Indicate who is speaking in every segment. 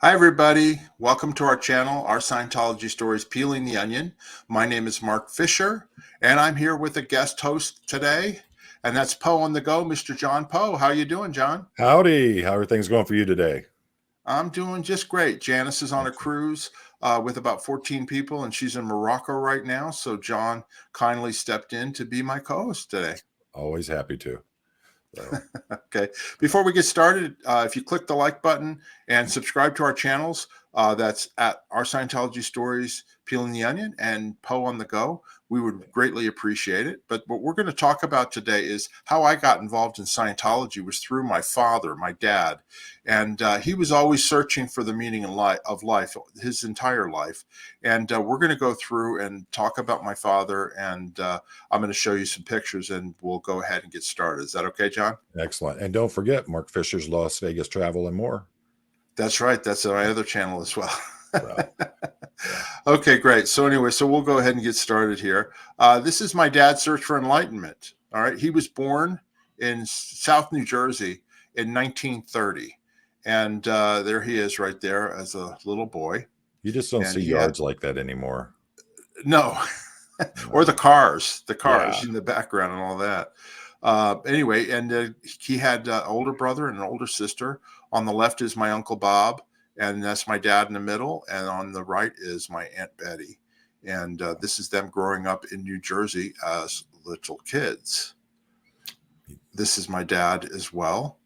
Speaker 1: Hi, everybody. Welcome to our channel, Our Scientology Stories Peeling the Onion. My name is Mark Fisher, and I'm here with a guest host today, and that's Poe on the Go, Mr. John Poe. How you doing, John?
Speaker 2: Howdy. How are things going for you today?
Speaker 1: I'm doing just great. Janice is on a
Speaker 2: Excellent.
Speaker 1: cruise with about 14 people, and she's in Morocco right now. So John kindly stepped in to be my co-host today.
Speaker 2: Always happy to. So,
Speaker 1: Okay. Before we get started, if you click the like button and subscribe to our channels, that's at Our Scientology Stories, Peeling the Onion, and Poe on the Go, we would greatly appreciate it. But what we're going to talk about today is how I got involved in Scientology was through my father, my dad. And he was always searching for the meaning of life his entire life. And we're going to go through and talk about my father, and I'm going to show you some pictures, and we'll go ahead and get started. Is that okay, John?
Speaker 2: excellent. And don't forget Mark Fisher's Las Vegas Travel and More.
Speaker 1: That's right. That's my other channel as well.
Speaker 2: So, yeah.
Speaker 1: Okay, great. So anyway, we'll go ahead and get started here. This is my dad's search for enlightenment. All right. He was born in South New Jersey in 1930. And there he is right there as a little boy.
Speaker 2: You just don't
Speaker 1: And
Speaker 2: see
Speaker 1: he had,
Speaker 2: yards like that anymore.
Speaker 1: no, or
Speaker 2: No.
Speaker 1: the cars
Speaker 2: Yeah.
Speaker 1: in the background and all that. Anyway, and he had an older brother and an older sister. On the left is my Uncle Bob, and that's my dad in the middle. And on the right is my Aunt Betty. And this is them growing up in New Jersey as little kids. This is my dad as well.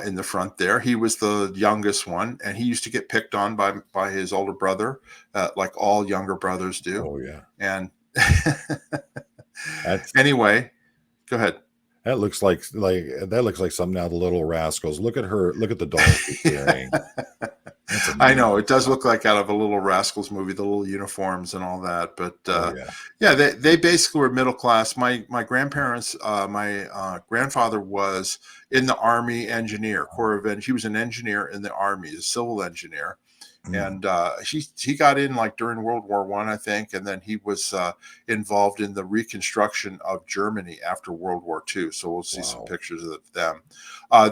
Speaker 1: In the front there, he was the youngest one, and he used to get picked on by his older brother, like all younger brothers do.
Speaker 2: Oh, yeah.
Speaker 1: And
Speaker 2: That's
Speaker 1: anyway, go ahead.
Speaker 2: that looks like something out of the Little Rascals. Look at her. Look at the doll she's wearing. That's
Speaker 1: I know
Speaker 2: amazing
Speaker 1: it does
Speaker 2: stuff.
Speaker 1: look like out of a Little Rascals movie, the little uniforms and all that. But
Speaker 2: Oh, yeah.
Speaker 1: yeah, they basically were middle class. My grandparents, my grandfather was in the Army engineer Corps of He was an engineer in the Army, a civil engineer,
Speaker 2: Mm.
Speaker 1: and he got in like during World War I, I think, and then he was involved in the reconstruction of Germany after World War II. So we'll see some
Speaker 2: Wow.
Speaker 1: pictures of them.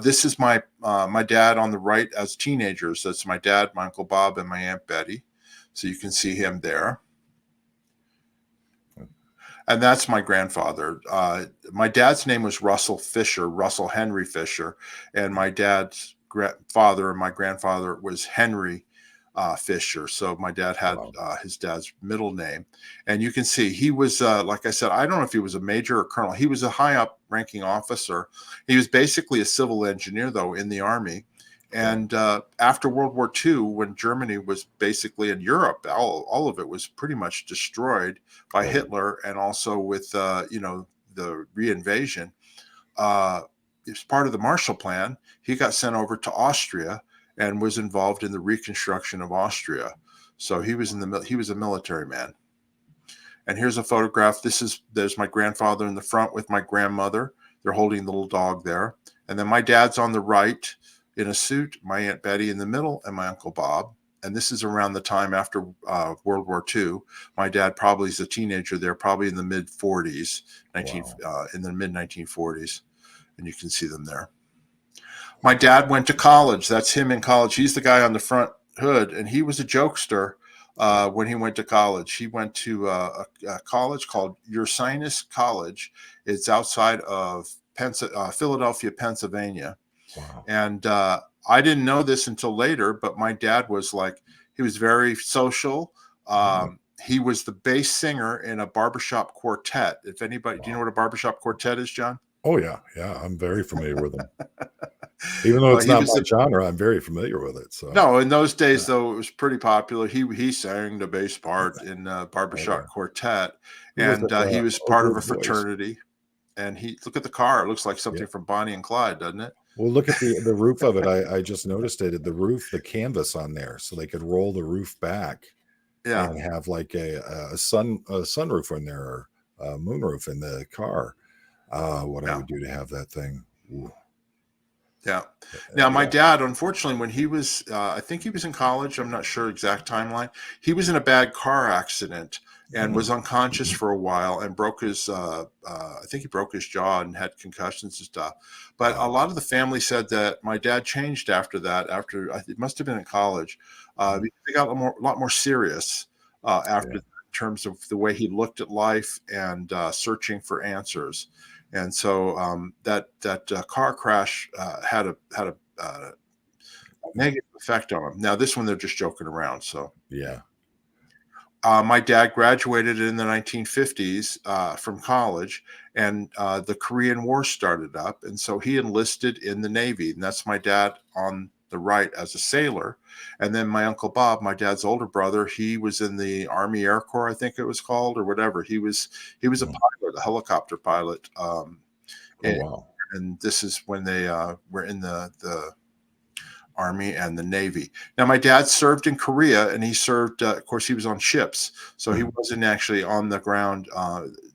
Speaker 1: This is my dad on the right as teenagers. That's my dad, my Uncle Bob, and my Aunt Betty. So you can see him there. And that's my grandfather. My dad's name was Russell Fisher, Russell Henry Fisher, and my dad's father and my grandfather was Henry Fisher. So my dad had
Speaker 2: Wow.
Speaker 1: his dad's middle name. And you can see he was, like I said, I don't know if he was a major or colonel. He was a high up ranking officer. He was basically a civil engineer, though, in the Army. And after World War II, when Germany was basically in Europe, all of it was pretty much destroyed by
Speaker 2: Oh,
Speaker 1: Hitler, and also with the reinvasion. As part of the Marshall Plan, he got sent over to Austria and was involved in the reconstruction of Austria. So he was he was a military man. And here's a photograph. There's my grandfather in the front with my grandmother. They're holding the little dog there. And then my dad's on the right in a suit, my Aunt Betty in the middle, and my Uncle Bob. And this is around the time after World War II. My dad probably is a teenager there, probably in the mid 40s,
Speaker 2: wow.
Speaker 1: in the mid 1940s. And you can see them there. My dad went to college. That's him in college. He's the guy on the front hood, and he was a jokester when he went to college. He went to a college called Ursinus College. It's outside of Philadelphia, Pennsylvania.
Speaker 2: Wow.
Speaker 1: And I didn't know this until later, but my dad was like, he was very social.
Speaker 2: Mm.
Speaker 1: He was the bass singer in a barbershop quartet. If anybody, do you know
Speaker 2: Wow.
Speaker 1: what a barbershop quartet is, John?
Speaker 2: Oh, yeah. Yeah. I'm very familiar with them. Even though
Speaker 1: Well,
Speaker 2: it's
Speaker 1: he
Speaker 2: not
Speaker 1: was
Speaker 2: my
Speaker 1: the
Speaker 2: genre, I'm very familiar with it. So,
Speaker 1: no, in those days
Speaker 2: yeah.
Speaker 1: though, it was pretty popular. He sang the bass part in
Speaker 2: Oh,
Speaker 1: barbershop
Speaker 2: yeah.
Speaker 1: quartet,
Speaker 2: Who was
Speaker 1: and
Speaker 2: that?
Speaker 1: he was
Speaker 2: Oh,
Speaker 1: part of a
Speaker 2: Good Boys.
Speaker 1: fraternity. And he look at the car; it looks like
Speaker 2: Yeah.
Speaker 1: something from Bonnie and Clyde, doesn't it?
Speaker 2: Well, look at the roof of it. I just noticed it. The roof, the canvas on there, so they could roll the roof back
Speaker 1: Yeah.
Speaker 2: and have like a sunroof in there, or a moonroof in the car. What I
Speaker 1: Yeah.
Speaker 2: would do to have that thing. Ooh.
Speaker 1: Yeah. Now, my
Speaker 2: Yeah.
Speaker 1: dad, unfortunately, when he was, I think he was in college. I'm not sure exact timeline. He was in a bad car accident and was
Speaker 2: Mm.
Speaker 1: unconscious for a while and broke his, I think he broke his jaw and had concussions and stuff. But a
Speaker 2: Wow.
Speaker 1: lot of the family said that my dad changed after that. It must have been in college.
Speaker 2: Mhm.
Speaker 1: Because they got a lot more serious after
Speaker 2: Yeah.
Speaker 1: that, in terms of the way he looked at life and searching for answers. And so that car crash had a negative effect on him. Now this one they're just joking around. So
Speaker 2: Yeah.
Speaker 1: my dad graduated in the 1950s from college, and the Korean War started up, and so he enlisted in the Navy, and that's my dad on the right as a sailor. And then my uncle Bob, my dad's older brother, he was in the Army Air Corps, I think it was called, or whatever. He was a
Speaker 2: Mm.
Speaker 1: pilot, a helicopter pilot.
Speaker 2: Oh,
Speaker 1: And,
Speaker 2: wow.
Speaker 1: and this is when they were in the Army and the Navy. Now, my dad served in Korea, and he served. Of course, he was on ships, so he
Speaker 2: Mhm.
Speaker 1: wasn't actually on the ground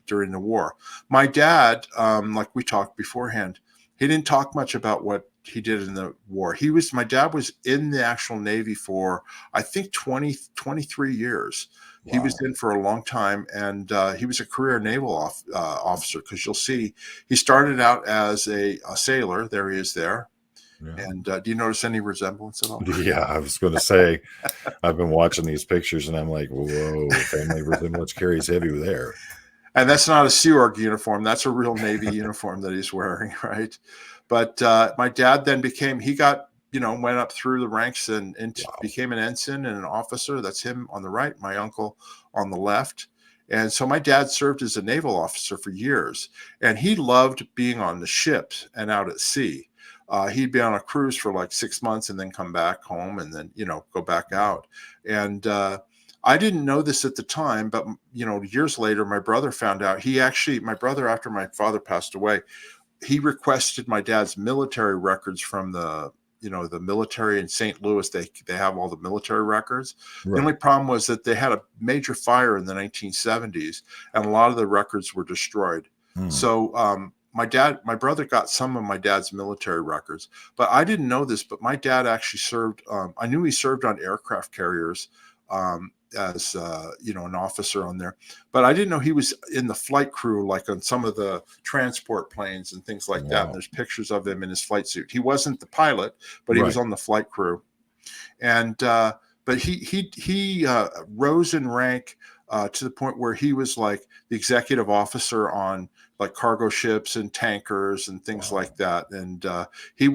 Speaker 1: during the war. My dad, like we talked beforehand, he didn't talk much about what he did in the war. My dad was in the actual Navy for, I think, 23 years. He was
Speaker 2: Wow.
Speaker 1: in for a long time, and he was a career naval officer, because you'll see he started out as a sailor. There he is there.
Speaker 2: Yeah.
Speaker 1: And do you notice any resemblance at all?
Speaker 2: Yeah, I was going to say, I've been watching these pictures and I'm like, whoa, family resemblance carries heavy there.
Speaker 1: And that's not a Sea Org uniform. That's a real Navy uniform that he's wearing, right? But my dad then he got, went up through the ranks and
Speaker 2: Wow.
Speaker 1: became an ensign and an officer. That's him on the right, my uncle on the left. And so my dad served as a naval officer for years, and he loved being on the ships and out at sea. He'd be on a cruise for like 6 months and then come back home and then, go back
Speaker 2: Wow.
Speaker 1: out. And I didn't know this at the time, but years later, my brother found out. My brother, after my father passed away, he requested my dad's military records from the military in St. Louis. They have all the military records. The only
Speaker 2: Right.
Speaker 1: problem was that they had a major fire in the 1970s, and a lot of the records were destroyed.
Speaker 2: Hmm.
Speaker 1: So my brother got some of my dad's military records, but I didn't know this. But my dad actually served. I knew he served on aircraft carriers. As an officer on there, but I didn't know he was in the flight crew, like on some of the transport planes and things like that. And
Speaker 2: Wow.
Speaker 1: there's pictures of him in his flight suit. He wasn't the pilot, but he was
Speaker 2: Right.
Speaker 1: on the flight crew. And but he rose in rank to the point where he was like the executive officer on like cargo ships and tankers and things
Speaker 2: Wow.
Speaker 1: like that. And he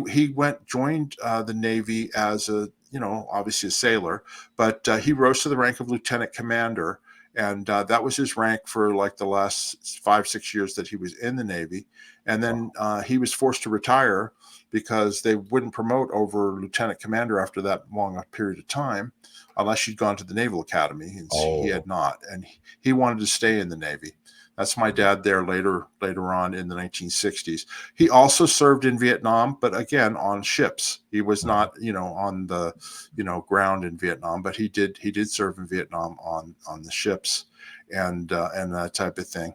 Speaker 1: joined the Navy as obviously a sailor, but he rose to the rank of lieutenant commander. And that was his rank for like the last 5-6 years that he was in the Navy. And then
Speaker 2: Wow.
Speaker 1: he was forced to retire because they wouldn't promote over lieutenant commander after that long a period of time, unless you'd gone to the Naval Academy, and he
Speaker 2: Oh,
Speaker 1: had not, and he wanted to stay in the Navy. That's my dad there later on in the 1960s. He also served in Vietnam, but again on ships. He was
Speaker 2: mhm.
Speaker 1: not, on the, ground in Vietnam, but he did serve in Vietnam on the ships and that type of thing.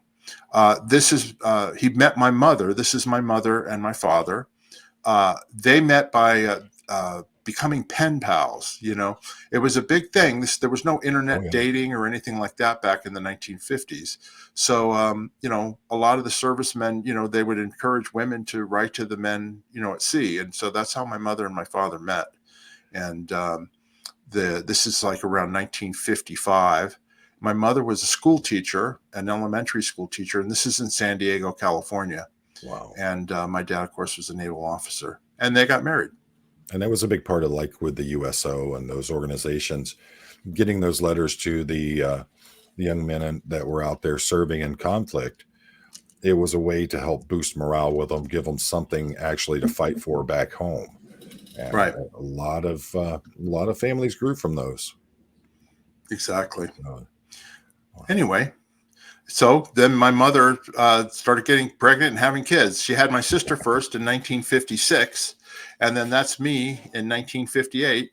Speaker 1: He met my mother. This is my mother and my father. They met by becoming pen pals. It was a big thing. There was no
Speaker 2: Oh,
Speaker 1: internet
Speaker 2: yeah.
Speaker 1: dating or anything like that back in the 1950s. So, a lot of the servicemen, they would encourage women to write to the men, at sea. And so that's how my mother and my father met. And this is like around 1955. My mother was a school teacher, an elementary school teacher, and this is in San Diego, California.
Speaker 2: Wow.
Speaker 1: And my dad, of course, was a naval officer, and they got married.
Speaker 2: And that was a big part of like with the USO and those organizations, getting those letters to the young men that were out there serving in conflict. It was a way to help boost morale with them, give them something actually to fight for back home. And
Speaker 1: Right.
Speaker 2: a lot of families grew from those.
Speaker 1: Exactly.
Speaker 2: Uh,
Speaker 1: Anyway, so then my mother started getting pregnant and having kids. She had my sister first in 1956, and then that's me in 1958.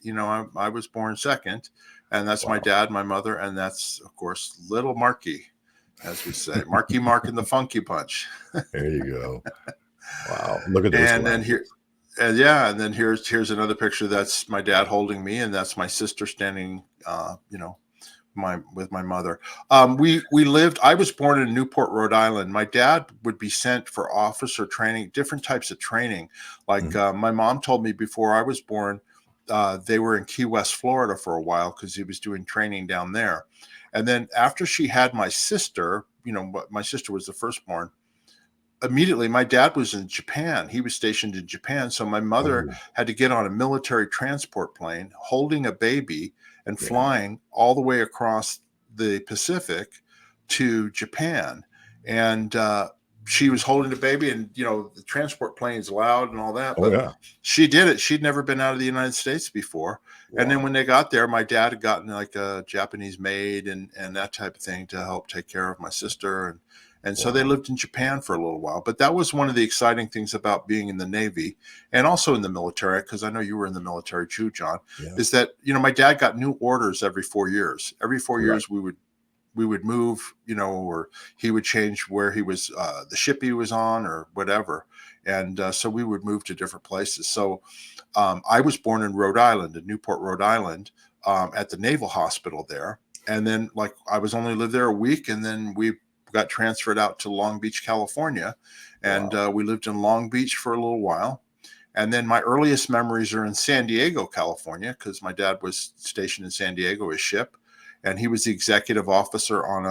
Speaker 1: I was born second, and that's my
Speaker 2: wow.
Speaker 1: dad, my mother, and that's, of course, little Marky, as we say, Marky Mark and the Funky Punch.
Speaker 2: There you go. Wow. Look at those
Speaker 1: And then here,
Speaker 2: glasses.
Speaker 1: And yeah, and then here's another picture. That's my dad holding me, and that's my sister standing, with my mother. We lived. I was born in Newport, Rhode Island. My dad would be sent for officer training, different types of training. Like
Speaker 2: Mhm.
Speaker 1: my mom told me before I was born, they were in Key West, Florida, for a while because he was doing training down there. And then after she had my sister, my sister was the firstborn. Immediately, my dad was in Japan. He was stationed in Japan. So my mother
Speaker 2: Oh,
Speaker 1: had to get on a military transport plane, holding a baby and
Speaker 2: yeah.
Speaker 1: flying all the way across the Pacific to Japan. And she was holding the baby, and the transport plane's loud and all that.
Speaker 2: Oh,
Speaker 1: But
Speaker 2: yeah.
Speaker 1: she did it. She'd never been out of the United States before. And then
Speaker 2: Wow.
Speaker 1: when they got there, my dad had gotten like a Japanese maid and that type of thing to help take care of my sister. And so they
Speaker 2: Wow.
Speaker 1: lived in Japan for a little while. But that was one of the exciting things about being in the Navy and also in the military, because I know you were in the military too, John,
Speaker 2: Yeah.
Speaker 1: is that, my dad got new orders every 4 years. Every four
Speaker 2: Right.
Speaker 1: years we would move, or he would change where he was, the ship he was on or whatever. And so we would move to different places. So I was born in Rhode Island, in Newport, Rhode Island, at the Naval Hospital there. And then, like, I was only lived there a week, and then we got transferred out to Long Beach, California, and
Speaker 2: Wow.
Speaker 1: we lived in Long Beach for a little while. And then my earliest memories are in San Diego, California, because my dad was stationed in San Diego, his ship, and he was the executive officer on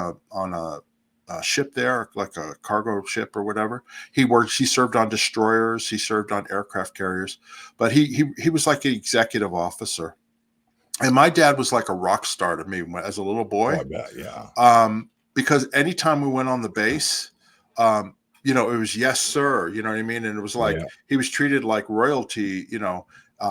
Speaker 1: a ship there, like a cargo ship or whatever. He served on destroyers, he served on aircraft carriers, but he was like an executive officer. And my dad was like a rock star to me as a little
Speaker 2: Oh,
Speaker 1: boy,
Speaker 2: I bet. Yeah.
Speaker 1: because anytime we went on the base, it was yes, sir. You know what I mean? And it was like
Speaker 2: Yeah.
Speaker 1: he was treated like royalty,
Speaker 2: Yeah.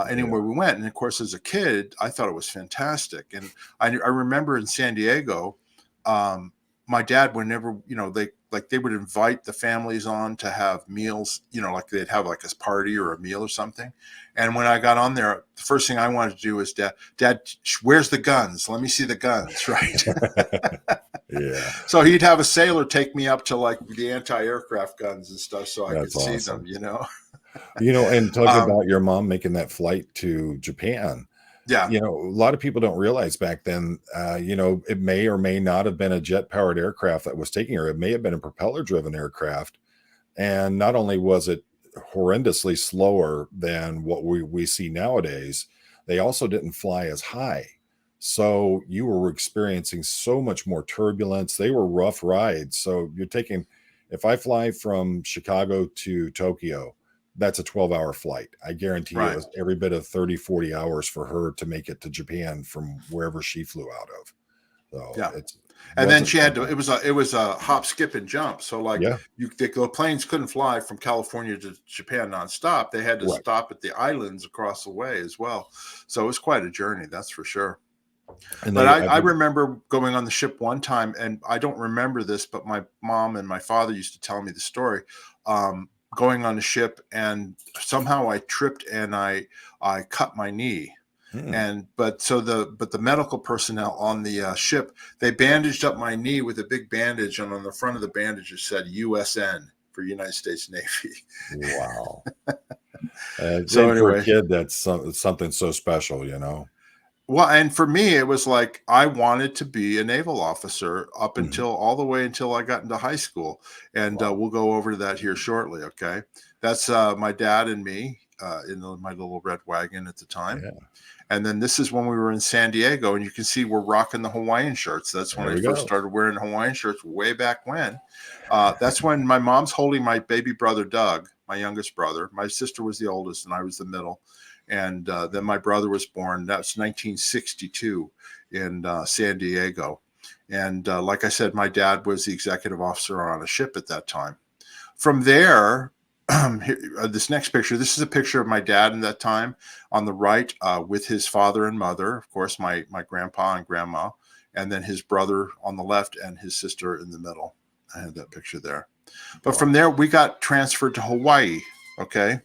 Speaker 1: anywhere we went. And of course, as a kid, I thought it was fantastic. And I remember in San Diego, um, my dad, whenever, they would invite the families on to have meals, like they'd have like a party or a meal or something. And when I got on there, the first thing I wanted to do is, Dad, where's the guns? Let me see the guns, right?
Speaker 2: Yeah.
Speaker 1: So he'd have a sailor take me up to like the anti-aircraft guns and stuff so I could
Speaker 2: That's
Speaker 1: see them,
Speaker 2: awesome. And talk
Speaker 1: Um,
Speaker 2: about your mom making that flight to Japan.
Speaker 1: yeah,
Speaker 2: A lot of people don't realize back then, it may or may not have been a jet powered aircraft that was taking her. It may have been a propeller driven aircraft. And not only was it horrendously slower than what we see nowadays, they also didn't fly as high. So you were experiencing so much more turbulence. They were rough rides. So if I fly from Chicago to Tokyo, that's a 12-hour flight. I guarantee it
Speaker 1: right.
Speaker 2: was every bit of 30, 40 hours for her to make it to Japan from wherever she flew out of. So
Speaker 1: Yeah.
Speaker 2: it
Speaker 1: And then
Speaker 2: wasn't
Speaker 1: she had to,
Speaker 2: something.
Speaker 1: it was a hop, skip, and jump. So like
Speaker 2: Yeah,
Speaker 1: the planes couldn't fly from California to Japan nonstop. They had to
Speaker 2: right.
Speaker 1: stop at the islands across the way as well. So it was quite a journey, that's for sure.
Speaker 2: And
Speaker 1: But
Speaker 2: they,
Speaker 1: I,
Speaker 2: I
Speaker 1: I
Speaker 2: think,
Speaker 1: remember going on the ship one time, and I don't remember this, but my mom and my father used to tell me the story. Going on the ship, and somehow I tripped and I cut my knee.
Speaker 2: hmm,
Speaker 1: But the medical personnel on the ship, they bandaged up my knee with a big bandage, and on the front of the bandage it said USN for United States Navy.
Speaker 2: wow.
Speaker 1: So
Speaker 2: And for a
Speaker 1: anyway,
Speaker 2: kid, that's something so special.
Speaker 1: well, and for me, it was like I wanted to be a naval officer up
Speaker 2: Mhm.
Speaker 1: until all the way until I got into high school, and
Speaker 2: Wow.
Speaker 1: we'll go over to that here shortly. Okay, that's my dad and me in my little red wagon at the time,
Speaker 2: Yeah.
Speaker 1: and then this is when we were in San Diego, and you can see we're rocking the Hawaiian shirts. That's when
Speaker 2: There
Speaker 1: I
Speaker 2: we
Speaker 1: first
Speaker 2: go.
Speaker 1: started wearing Hawaiian shirts way back when. That's when my mom's holding my baby brother Doug, my youngest brother. My sister was the oldest, and I was the middle. And then my brother was born. That's 1962 in San Diego. And like I said, my dad was the executive officer on a ship at that time. From there, this next picture, this is a picture of my dad in that time on the right with his father and mother, of course, my grandpa and grandma, and then his brother on the left and his sister in the middle. I had that picture there. But from
Speaker 2: Wow.
Speaker 1: there, we got transferred to Hawaii. Okay.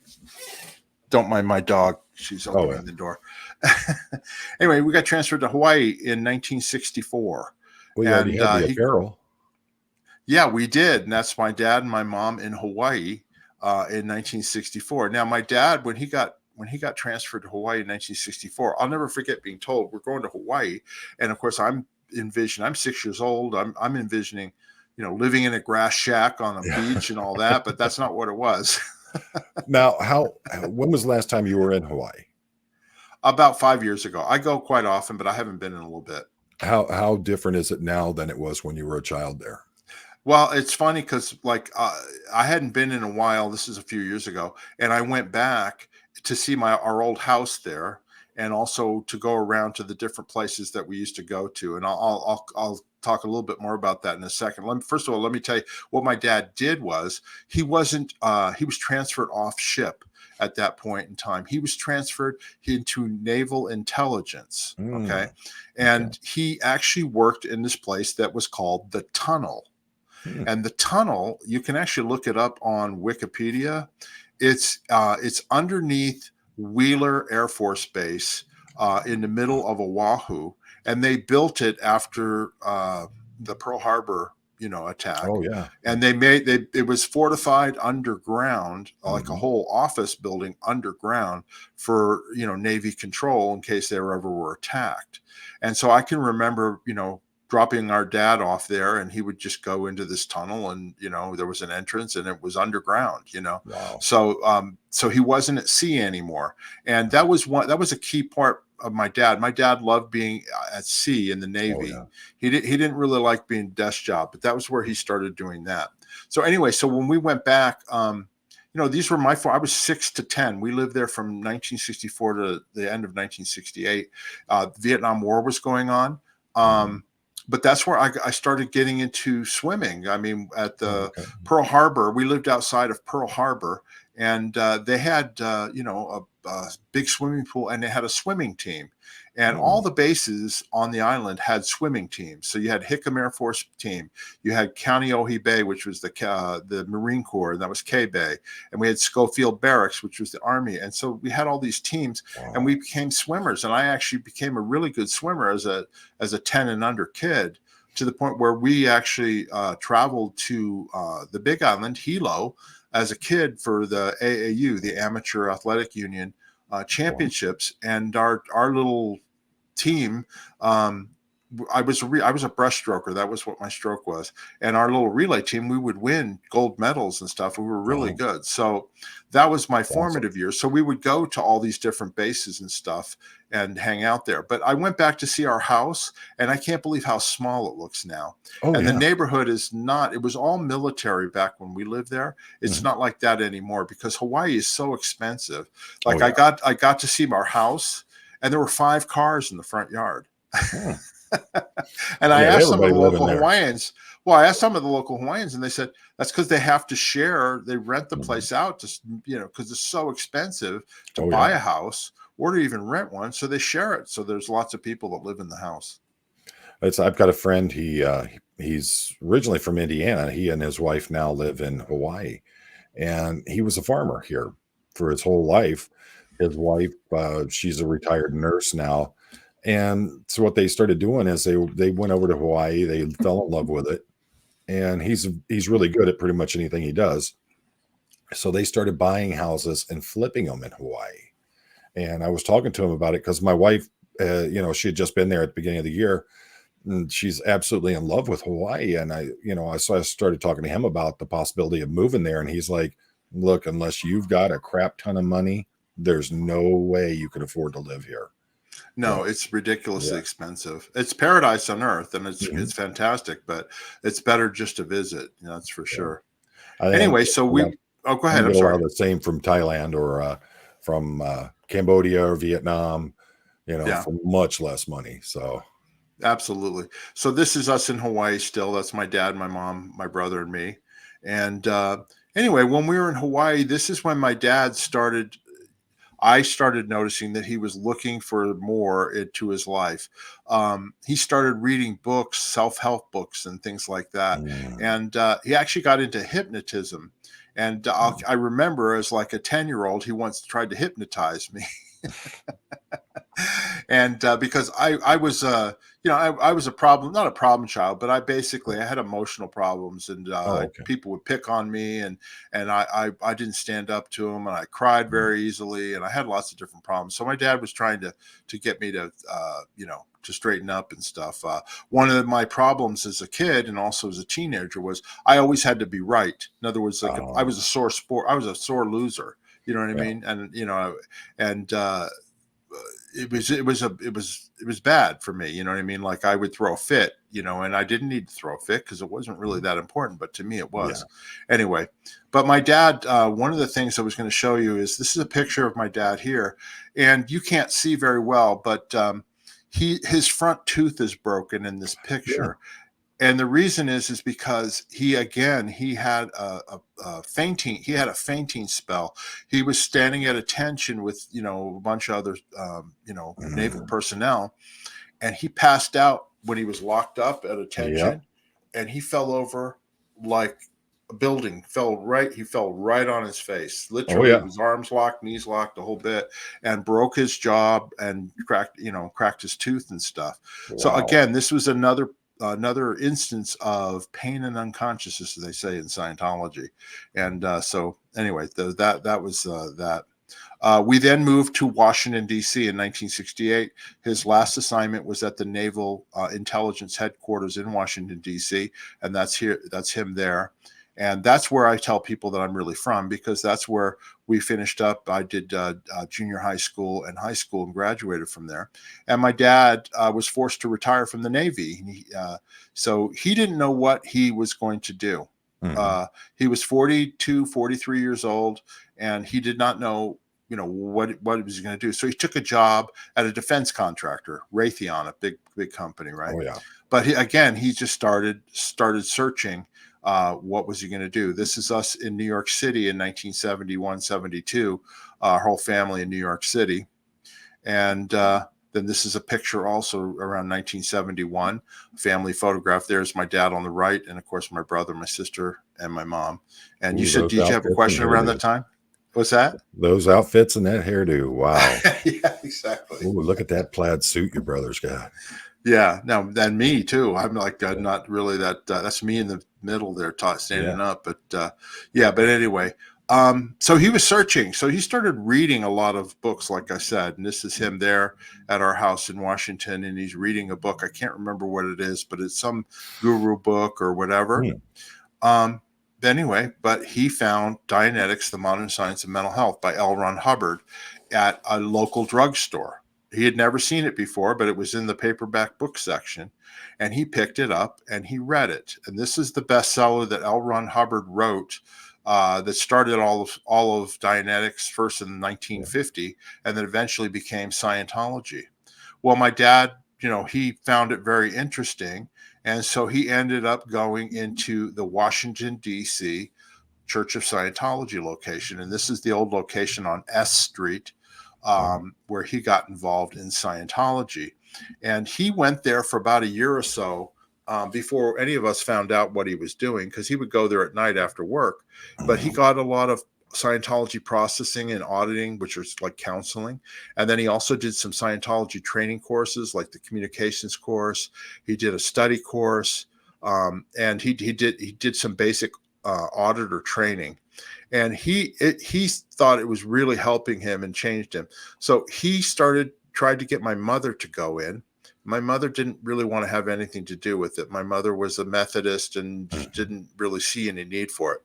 Speaker 1: Don't mind my dog. She's
Speaker 2: Oh, yeah.
Speaker 1: opening the door. Anyway, we got transferred to Hawaii in 1964.
Speaker 2: Well, you already
Speaker 1: And
Speaker 2: had the apparel.
Speaker 1: yeah, we did. And that's my dad and my mom in Hawaii. in 1964. Now, my dad, when he got transferred to Hawaii in 1964, I'll never forget being told we're going to Hawaii, and of course I'm 6 years old. I'm envisioning, living in a grass shack on a
Speaker 2: Yeah.
Speaker 1: beach and all that, but that's not what it was.
Speaker 2: Now, when was the last time you were in Hawaii?
Speaker 1: About 5 years ago. I go quite often, but I haven't been in a little bit.
Speaker 2: How different is it now than it was when you were a child there?
Speaker 1: Well, it's funny because I hadn't been in a while. This is a few years ago, and I went back to see our old house there, and also to go around to the different places that we used to go to. And I'll talk a little bit more about that in a second. First of all, let me tell you what my dad did was he wasn't he was transferred off ship at that point in time. He was transferred into naval intelligence. Okay,
Speaker 2: Mm, okay.
Speaker 1: and he actually worked in this place that was called the Tunnel.
Speaker 2: Hmm.
Speaker 1: And the tunnel, you can actually look it up on Wikipedia. It's underneath Wheeler Air Force Base in the middle of Oahu, and they built it after the Pearl Harbor, attack.
Speaker 2: Oh, yeah.
Speaker 1: And it was fortified underground, like a
Speaker 2: Mhm.
Speaker 1: whole office building underground for Navy control in case they ever were attacked. And so I can remember, dropping our dad off there, and he would just go into this tunnel, and there was an entrance and it was underground.
Speaker 2: Wow.
Speaker 1: So he wasn't at sea anymore, and that was a key part of my dad. My dad loved being at sea in the
Speaker 2: Oh,
Speaker 1: Navy.
Speaker 2: yeah.
Speaker 1: He didn't really like being desk job, but that was where he started doing that. So anyway, so when we went back, these were I was 6 to 10. We lived there from 1964 to the end of 1968. The Vietnam War was going on.
Speaker 2: Mhm.
Speaker 1: But that's where I started getting into swimming. I mean, at
Speaker 2: Oh,
Speaker 1: the
Speaker 2: okay.
Speaker 1: Pearl Harbor, we lived outside of Pearl Harbor, and they had a big swimming pool, and they had a swimming team, and all
Speaker 2: Mm.
Speaker 1: the bases on the island had swimming teams. So you had Hickam Air Force team, you had Kaneohe Bay, which was the Marine Corps, and that was K Bay, and we had Schofield Barracks, which was the Army, and so we had all these teams, and we
Speaker 2: Wow.
Speaker 1: became swimmers, and I actually became a really good swimmer as a 10 and under kid, to the point where we actually traveled to the Big Island, Hilo, as a kid for the AAU, the Amateur Athletic Union
Speaker 2: Wow.
Speaker 1: championships. And our little team, um, I was a breaststroker. That was what my stroke was. And our little relay team, we would win gold medals and stuff. We were really
Speaker 2: Wow.
Speaker 1: good. So that was my
Speaker 2: That's awesome.
Speaker 1: formative years. So we would go to all these different bases and stuff and hang out there. But I went back to see our house, and I can't believe how small it looks now.
Speaker 2: Oh,
Speaker 1: And the
Speaker 2: yeah.
Speaker 1: neighborhood is not, it was all military back when we lived there. It's
Speaker 2: Mhm.
Speaker 1: not like that anymore because Hawaii is so expensive.
Speaker 2: Oh,
Speaker 1: Like
Speaker 2: yeah.
Speaker 1: I got to see our house, and there were 5 cars in the front yard.
Speaker 2: Hmm.
Speaker 1: And I
Speaker 2: Yeah,
Speaker 1: asked some of
Speaker 2: everybody
Speaker 1: the
Speaker 2: living
Speaker 1: local
Speaker 2: there.
Speaker 1: Hawaiians, well, I asked some of the local Hawaiians, and they said that's because they have to share. They rent the
Speaker 2: Mhm.
Speaker 1: place out to, because it's so expensive to
Speaker 2: Oh,
Speaker 1: buy
Speaker 2: yeah.
Speaker 1: a house or to even rent one. So they share it. So there's lots of people that live in the house.
Speaker 2: I've got a friend, he's originally from Indiana. He and his wife now live in Hawaii, and he was a farmer here for his whole life. His wife, she's a retired nurse now, and so what they started doing is they went over to Hawaii. They fell in love with it, and he's really good at pretty much anything he does. So they started buying houses and flipping them in Hawaii. And I was talking to him about it because my wife, she had just been there at the beginning of the year, and she's absolutely in love with Hawaii. And I started talking to him about the possibility of moving there, and he's like, "Look, unless you've got a crap ton of money, there's no way you can afford to live here."
Speaker 1: No,
Speaker 2: Yeah,
Speaker 1: it's ridiculously
Speaker 2: yeah.
Speaker 1: expensive. It's paradise on earth, and
Speaker 2: Mhm.
Speaker 1: it's fantastic, but it's better just to visit. That's for
Speaker 2: Yeah.
Speaker 1: sure.
Speaker 2: I think
Speaker 1: Anyway, so oh, go
Speaker 2: I'm
Speaker 1: ahead.
Speaker 2: gonna
Speaker 1: I'm
Speaker 2: get a lot
Speaker 1: sorry.
Speaker 2: of the same from Thailand or from Cambodia or Vietnam,
Speaker 1: Yeah.
Speaker 2: for much less money. So,
Speaker 1: Absolutely. So this is us in Hawaii still. That's my dad, my mom, my brother, and me. And anyway, when we were in Hawaii, this is when my dad started. I started noticing that he was looking for more into his life. He started reading books, self-help books, and things like that.
Speaker 2: mm,
Speaker 1: And he actually got into hypnotism. And I remember as like a 10-year-old, he once tried to hypnotize me. And because I was, I was a problem, not a problem child, but I had emotional problems, and
Speaker 2: Oh, okay.
Speaker 1: people would pick on me, and I didn't stand up to them, and I cried
Speaker 2: Mm.
Speaker 1: very easily, and I had lots of different problems. So my dad was trying to get me to, to straighten up and stuff. One of my problems as a kid and also as a teenager was I always had to be right. In other words, like if I was
Speaker 2: Oh,
Speaker 1: I was a sore loser. You know what I
Speaker 2: yeah.
Speaker 1: mean? And and it was bad for me. You know what I mean? Like I would throw a fit, and I didn't need to throw a fit because it wasn't really
Speaker 2: Mm.
Speaker 1: that important, but to me it
Speaker 2: Yeah.
Speaker 1: was. Anyway, but my dad, one of the things I was going to show you is this is a picture of my dad here, and you can't see very well, but his front tooth is broken in this
Speaker 2: Yeah.
Speaker 1: picture, and the reason is because he had a fainting spell. He was standing at attention with a bunch of other naval
Speaker 2: Mm.
Speaker 1: personnel, and he passed out when he was locked up at
Speaker 2: Yep.
Speaker 1: attention, and he fell over like a building. He fell right on his face,
Speaker 2: Oh,
Speaker 1: literally,
Speaker 2: yeah.
Speaker 1: with arms locked, knees locked, the whole bit, and broke his jaw and cracked his tooth and stuff. So
Speaker 2: Wow.
Speaker 1: again, this was another instance of pain and unconsciousness, as they say in Scientology. And so anyway, that was that. We then moved to Washington, D.C. in 1968. His last assignment was at the Naval Intelligence Headquarters in Washington, D.C., and that's him there. And that's where I tell people that I'm really from, because that's where we finished up. I did junior high school and high school and graduated from there. And my dad was forced to retire from the Navy. So he didn't know what he was going to do.
Speaker 2: Mhm.
Speaker 1: Uh, he was 42, 43 years old, and he did not know what was he going to do. So he took a job at a defense contractor, Raytheon, a big company, right?
Speaker 2: Oh, yeah.
Speaker 1: But he just started searching. What was he going to do? This is us in New York City in 1971, 72. Our whole family in New York City, and then this is a picture also around 1971, family photograph. There's my dad on the right, and of course my brother, my sister, and my mom. And you
Speaker 2: Ooh,
Speaker 1: said,
Speaker 2: those
Speaker 1: did you have a
Speaker 2: outfits and
Speaker 1: question around that
Speaker 2: hairdos.
Speaker 1: time? What's that?
Speaker 2: Those outfits and that hairdo. Wow.
Speaker 1: Yeah, exactly.
Speaker 2: Ooh, look at that plaid suit your brother's got.
Speaker 1: Yeah. Now, then me too. I'm like
Speaker 2: Yeah.
Speaker 1: not really that. That's me in the middle there,
Speaker 2: Yeah.
Speaker 1: standing up. But yeah. But anyway, so he was searching. So he started reading a lot of books, like I said. And this is him there at our house in Washington, and he's reading a book. I can't remember what it is, but it's some guru book or whatever.
Speaker 2: Mm.
Speaker 1: Um, anyway, but he found Dianetics: The Modern Science of Mental Health by L. Ron Hubbard at a local drugstore. He had never seen it before, but it was in the paperback book section, and he picked it up and he read it. And this is the bestseller that L. Ron Hubbard wrote. That started all of Dianetics first in
Speaker 2: Yeah.
Speaker 1: 1950, and then eventually became Scientology. Well, my dad, he found it very interesting, and so he ended up going into the Washington, D.C. Church of Scientology location. And this is the old location on S Street,
Speaker 2: Wow.
Speaker 1: where he got involved in Scientology. And he went there for about a year or so before any of us found out what he was doing, because he would go there at night after work. But he
Speaker 2: Mhm.
Speaker 1: got a lot of Scientology processing and auditing, which is like counseling. And then he also did some Scientology training courses, like the communications course. He did a study course, and he did some basic auditor training, and he thought it was really helping him and changed him. So he tried to get my mother to go in. My mother didn't really want to have anything to do with it. My mother was a Methodist and just
Speaker 2: Mhm.
Speaker 1: didn't really see any need for it.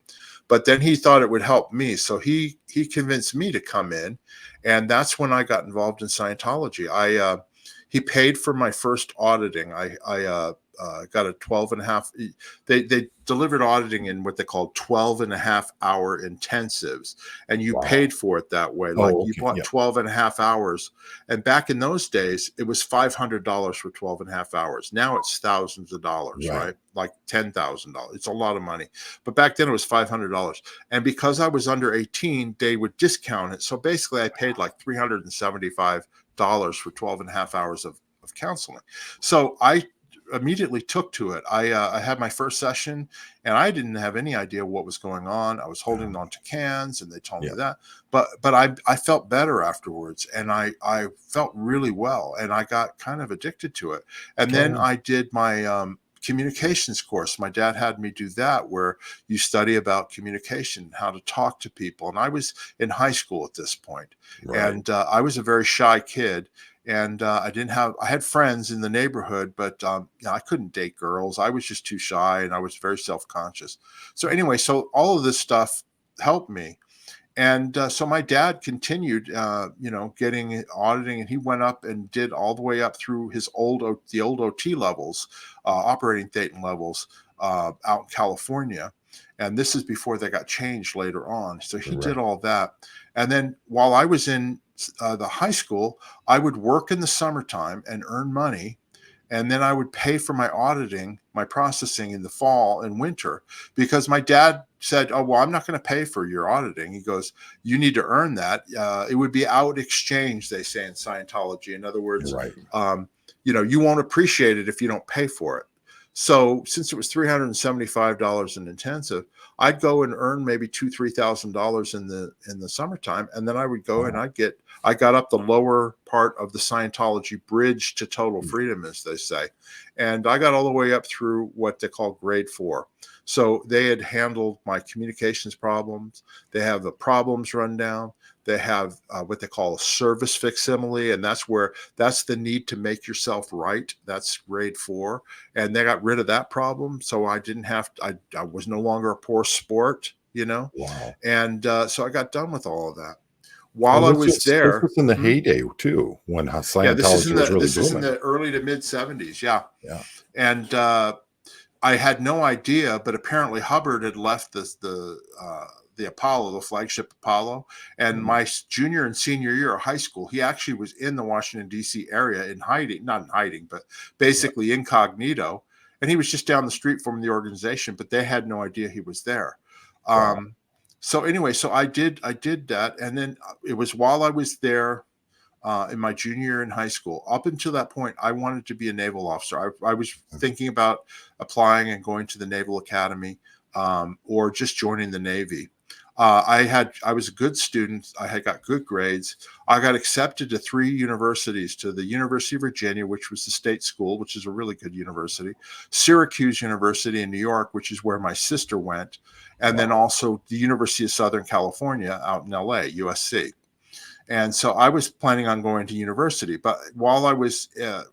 Speaker 1: But then he thought it would help me, so he convinced me to come in, and that's when I got involved in Scientology. He paid for my first auditing. I got a 12 and a half. They delivered auditing in what they called 12 and a half hour intensives. And you
Speaker 2: Wow.
Speaker 1: paid for it that way. Like
Speaker 2: Oh,
Speaker 1: you
Speaker 2: okay.
Speaker 1: bought
Speaker 2: Yeah.
Speaker 1: 12 and a half hours. And back in those days, it was $500 for 12 and a half hours. Now it's thousands of dollars,
Speaker 2: Right.
Speaker 1: right? Like $10,000. It's a lot of money. But back then it was $500. And because I was under 18, they would discount it. So basically I paid like $375 for 12 and a half hours of counseling. So immediately took to it. I had my first session, and I didn't have any idea what was going on. I was holding on to cans, and they told me
Speaker 2: Yeah.
Speaker 1: that. But I felt better afterwards, and I felt really well, and I got kind of addicted to it. And
Speaker 2: Oh,
Speaker 1: then
Speaker 2: yeah.
Speaker 1: I did my communications course. My dad had me do that, where you study about communication, how to talk to people. And I was in high school at this point,
Speaker 2: Right.
Speaker 1: and I was a very shy kid. And I had friends in the neighborhood, but I couldn't date girls. I was just too shy, and I was very self-conscious. So anyway, so all of this stuff helped me. And so my dad continued, getting auditing, and he went up and did all the way up through the old OT levels, operating Thetan levels, out in California. And this is before they got changed later on. So he did
Speaker 2: Right.
Speaker 1: all that. And then while I was in the high school, I would work in the summertime and earn money, and then I would pay for my auditing, my processing in the fall and winter, because my dad said, "Oh, well, I'm not going to pay for your auditing." He goes, "You need to earn that. It would be out exchange," they say in Scientology. In other words,
Speaker 2: Right.
Speaker 1: you won't appreciate it if you don't pay for it. So since it was $375 in intensive, I'd go and earn maybe $2,000-3,000 in the summertime, and then I would go and
Speaker 2: Wow.
Speaker 1: I got up the lower part of the Scientology bridge to total freedom, as they say, and I got all the way up through what they call grade 4. So they had handled my communications problems. They have the problems rundown. They have what they call a service facsimile, and that's the need to make yourself right. That's grade 4, and they got rid of that problem. So I didn't have to, I was no longer a poor sport,
Speaker 2: Wow.
Speaker 1: and so I got done with all of that.
Speaker 2: And
Speaker 1: While I was
Speaker 2: this
Speaker 1: there,
Speaker 2: was in the heyday too, when
Speaker 1: yeah,
Speaker 2: Scientology was really
Speaker 1: this is in
Speaker 2: booming.
Speaker 1: the early to mid 70s, yeah,
Speaker 2: Yeah.
Speaker 1: and I had no idea, but apparently Hubbard had left the Apollo, the flagship Apollo, and
Speaker 2: Mm.
Speaker 1: my junior and senior year of high school, he actually was in the Washington D.C. area in hiding, not in hiding, but
Speaker 2: Right.
Speaker 1: basically incognito, and he was just down the street from the organization, but they had no idea he was there.
Speaker 2: Wow.
Speaker 1: So anyway, so I did that, and then it was while I was there in my junior year in high school. Up until that point, I wanted to be a naval officer. I was thinking about applying and going to the Naval Academy, or just joining the Navy. I was a good student. I had got good grades. I got accepted to 3 universities: to the University of Virginia, which was the state school, which is a really good university; Syracuse University in New York, which is where my sister went; and then
Speaker 2: Wow.
Speaker 1: also the University of Southern California out in LA, USC. And so I was planning on going to university. But while I was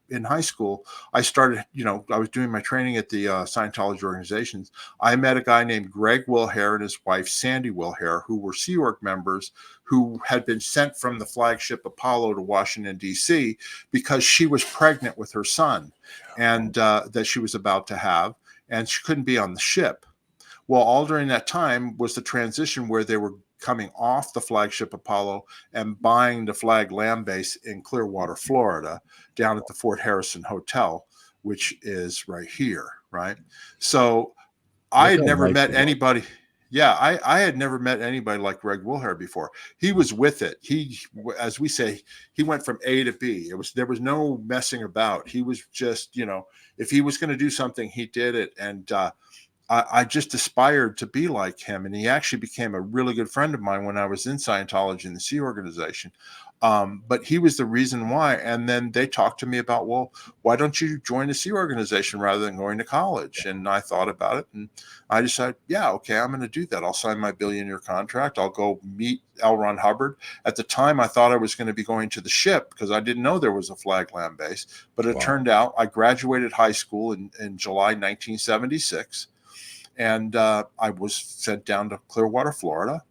Speaker 1: in high school, I started, I was doing my training at the Scientology organizations. I met a guy named Greg Wilhare and his wife, Sandy Wilhare, who were Sea Org members who had been sent from the flagship Apollo to Washington, D.C., because she was pregnant with her son, and that she was about to have, and she couldn't be on the ship. Well, all during that time was the transition where they were coming off the flagship Apollo and buying the Flag Land Base in Clearwater, Florida, down at the Fort Harrison Hotel, which is right here, right? So I
Speaker 2: Look
Speaker 1: had
Speaker 2: how
Speaker 1: never
Speaker 2: nice
Speaker 1: met
Speaker 2: it was.
Speaker 1: anybody. Yeah, I had never met anybody like Greg Wilhare before. He was with it. He, as we say, he went from A to B. There was no messing about. He was just, if he was going to do something, he did it. And I just aspired to be like him. And he actually became a really good friend of mine when I was in Scientology and the Sea Organization. But he was the reason why. And then they talked to me about, well, why don't you join the Sea Organization rather than going to college? And I thought about it, and I decided, yeah, okay, I'm going to do that. I'll sign my billion-year contract. I'll go meet L. Ron Hubbard. At the time, I thought I was going to be going to the ship because I didn't know there was a Flag Land Base. But it
Speaker 2: Wow.
Speaker 1: turned out I graduated high school in July 1976. And I was sent down to Clearwater, Florida,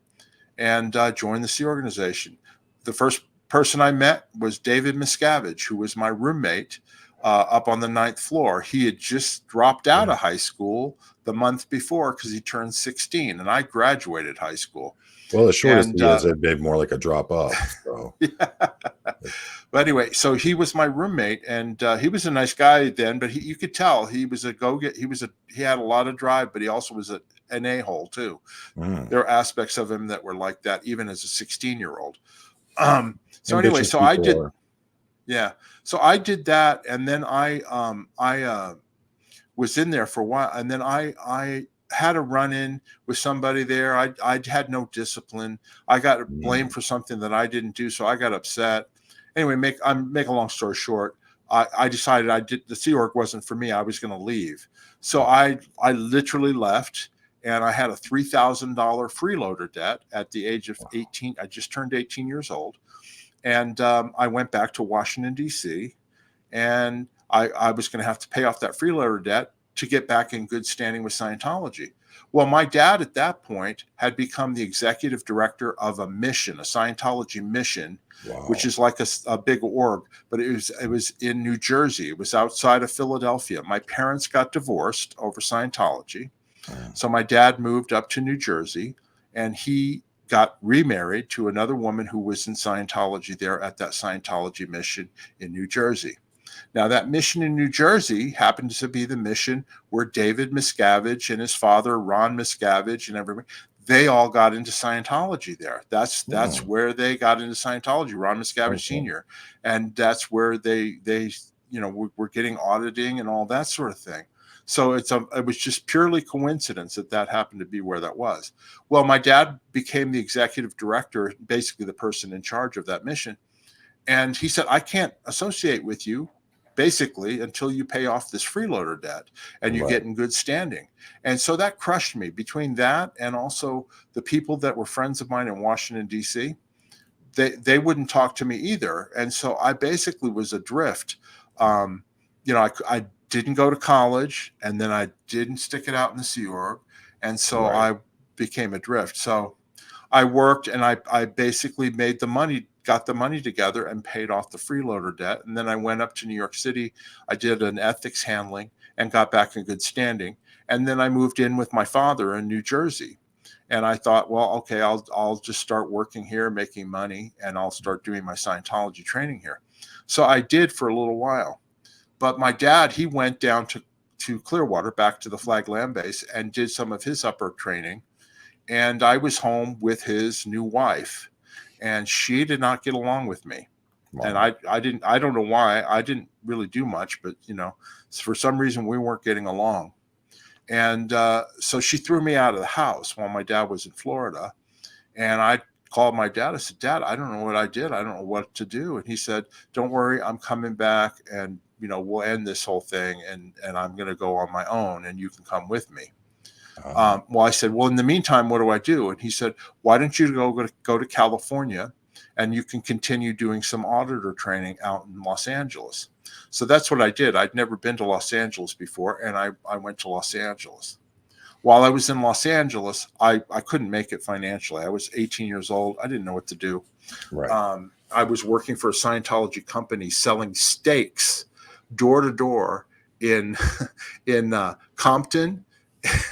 Speaker 1: and joined the Sea Organization. The first person I met was David Miscavige, who was my roommate up on the 9th floor. He had just dropped out
Speaker 2: Yeah.
Speaker 1: of high school the month before because he turned 16, and I graduated high school.
Speaker 2: Well, as short as
Speaker 1: And
Speaker 2: he is, it'd be more like a drop up. So
Speaker 1: yeah. But anyway, so he was my roommate, and he was a nice guy then. But you could tell he was a go get. He had a lot of drive, but he also was an a-hole too.
Speaker 2: mm,
Speaker 1: There are aspects of him that were like that, even as a 16-year-old. So anyway,
Speaker 2: ambitious
Speaker 1: so I
Speaker 2: people
Speaker 1: did,
Speaker 2: are.
Speaker 1: yeah. So I did that, and then I was in there for a while. And then I had a run in with somebody there. I had no discipline. I got blamed for something that I didn't do. So I got upset. Anyway, make a long story short. I decided the Sea Org wasn't for me. I was going to leave. So I literally left, and I had a $3,000 freeloader debt at the age of 18. I just turned 18 years old. And I went back to Washington, D.C., and I was going to have to pay off that freeloader debt to get back in good standing with Scientology. Well, my dad at that point had become the executive director of a mission, a Scientology mission, which is like a big org, but it was in New Jersey. It was outside of Philadelphia. My parents got divorced over Scientology. So my dad moved up to New Jersey, and he got remarried to another woman who was in Scientology there at that Scientology mission in New Jersey. Now, that mission in New Jersey happened to be the mission where David Miscavige and his father, Ron Miscavige, and everybody, they all got into Scientology there. That's where they got into Scientology, Ron Miscavige Sr. And that's where they were getting auditing and all that sort of thing. So it was just purely coincidence that happened to be where that was. Well, my dad became the executive director, basically the person in charge of that mission. And he said, I can't associate with you basically until you pay off this freeloader debt and you get in good standing. And so that crushed me. Between that and also the people that were friends of mine in Washington, D.C., they wouldn't talk to me either. And so I basically was adrift. I didn't go to college, and then I didn't stick it out in the Sea Org. And so I became adrift. So I worked, and I basically got the money together and paid off the freeloader debt. And then I went up to New York City. I did an ethics handling and got back in good standing. And then I moved in with my father in New Jersey. And I thought, well, okay, I'll just start working here, making money, and I'll start doing my Scientology training here. So I did for a little while. But my dad, he went down to Clearwater, back to the Flag Land Base, and did some of his upper training. And I was home with his new wife, and she did not get along with me. And I don't know why. I didn't really do much, but for some reason we weren't getting along. And so she threw me out of the house while my dad was in Florida. And I called my dad. I said, Dad, I don't know what I did. I don't know what to do. And he said, don't worry, I'm coming back, and we'll end this whole thing, and I'm going to go on my own, and you can come with me. Well, I said, well, in the meantime, what do I do? And he said, why don't you go to California, and you can continue doing some auditor training out in Los Angeles. So that's what I did. I'd never been to Los Angeles before, and I went to Los Angeles. While I was in Los Angeles, I couldn't make it financially. I was 18 years old. I didn't know what to do. I was working for a Scientology company selling steaks door to door in Compton,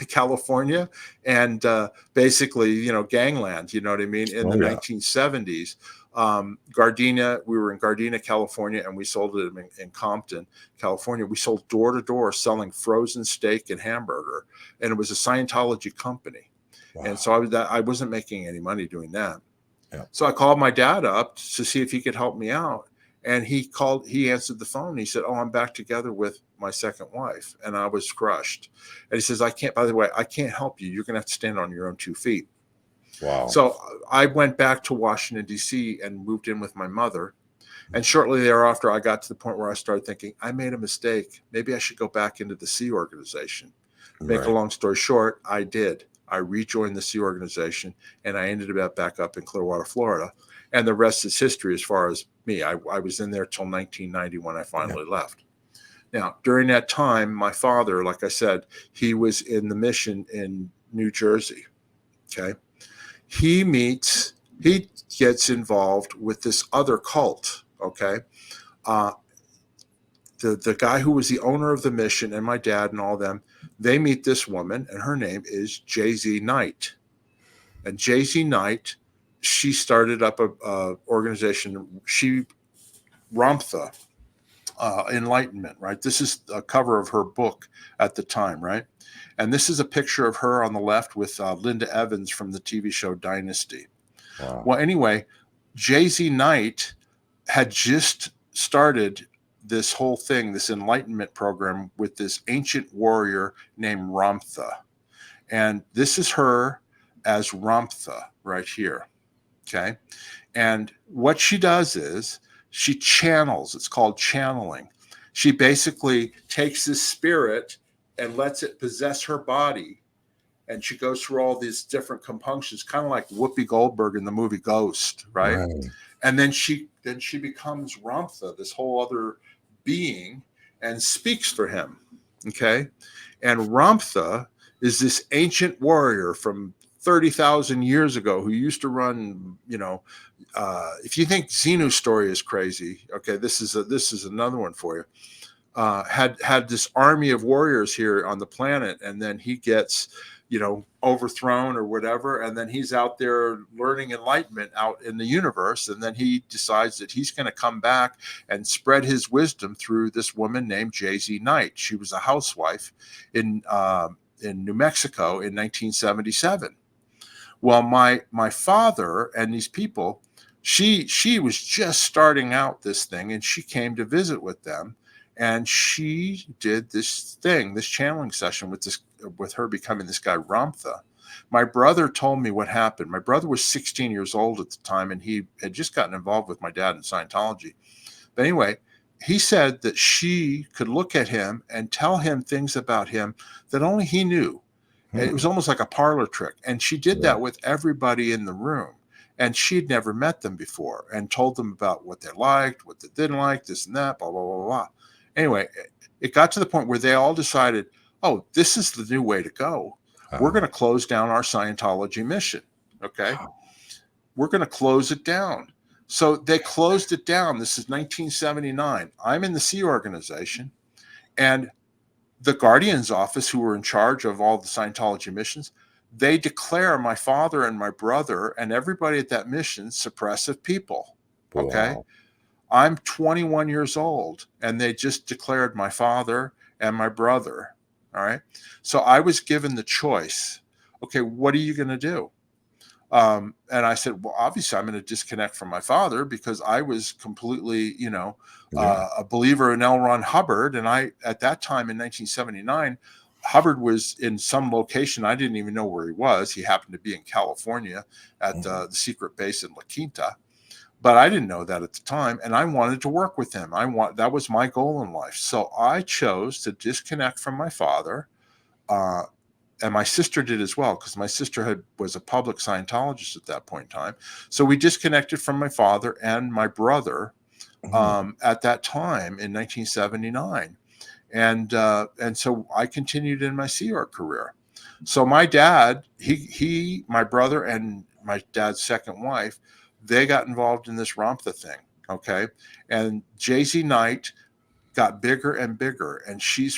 Speaker 1: California, and basically, gangland, you know what I mean, in the 1970s. Gardena, we were in Gardena, California, and we sold it in Compton, California. We sold door to door selling frozen steak and hamburger, and it was a Scientology company. And so I wasn't making any money doing that. So I called my dad up to see if he could help me out. And he answered the phone. He said, oh, I'm back together with my second wife. And I was crushed. And he says, I can't help you. You're going to have to stand on your own 2 feet.
Speaker 2: Wow.
Speaker 1: So I went back to Washington, D.C. and moved in with my mother. And shortly thereafter, I got to the point where I started thinking, I made a mistake. Maybe I should go back into the Sea Organization. Make a long story short, I did. I rejoined the Sea Organization, and I ended up back up in Clearwater, Florida. And the rest is history as far as me. I was in there till 1990 when I finally left. Now, during that time, my father, like I said, he was in the mission in New Jersey. Okay. He gets involved with this other cult. Okay. The guy who was the owner of the mission and my dad and all them, they meet this woman, and her name is JZ Knight. And JZ Knight, she started up a organization, Ramtha, Enlightenment, right? This is a cover of her book at the time, right? And this is a picture of her on the left with Linda Evans from the TV show Dynasty. Well, anyway, JZ Knight had just started this whole thing, this Enlightenment program with this ancient warrior named Ramtha. And this is her as Ramtha right here. Okay. And what she does is she channels, it's called channeling. She basically takes this spirit and lets it possess her body. And she goes through all these different compunctions, kind of like Whoopi Goldberg in the movie Ghost, right? And then she becomes Ramtha, this whole other being, and speaks for him. Okay. And Ramtha is this ancient warrior from 30,000 years ago who used to run, if you think Xenu's story is crazy, okay, this is another one for you. Had this army of warriors here on the planet, and then he gets, overthrown or whatever, and then he's out there learning enlightenment out in the universe, and then he decides that he's going to come back and spread his wisdom through this woman named JZ Knight. She was a housewife in New Mexico in 1977. Well, my father and these people, she was just starting out this thing, and she came to visit with them, and she did this thing, this channeling session with her becoming this guy Ramtha. My brother told me what happened. My brother was 16 years old at the time, and he had just gotten involved with my dad in Scientology. But anyway, he said that she could look at him and tell him things about him that only he knew. It was almost like a parlor trick. And she did that with everybody in the room. And she'd never met them before and told them about what they liked, what they didn't like, this and that, blah, blah, blah, blah. Anyway, it got to the point where they all decided, oh, this is the new way to go. We're going to close down our Scientology mission. Okay. We're going to close it down. So they closed it down. This is 1979. I'm in the Sea Organization, and the Guardian's office, who were in charge of all the Scientology missions, they declare my father and my brother and everybody at that mission suppressive people. Okay. Wow. I'm 21 years old, and they just declared my father and my brother. All right. So I was given the choice. Okay, what are you going to do? And I said, well, obviously I'm going to disconnect from my father, because I was completely, a believer in L. Ron Hubbard. And at that time in 1979, Hubbard was in some location. I didn't even know where he was. He happened to be in California at the secret base in La Quinta. But I didn't know that at the time, and I wanted to work with him. That was my goal in life. So I chose to disconnect from my father, and my sister did as well, because my sister was a public Scientologist at that point in time. So we disconnected from my father and my brother at that time in 1979, and so I continued in my Sea Org career. So my dad, my brother, and my dad's second wife, they got involved in this Ramtha thing, okay? And JZ Knight got bigger and bigger, and she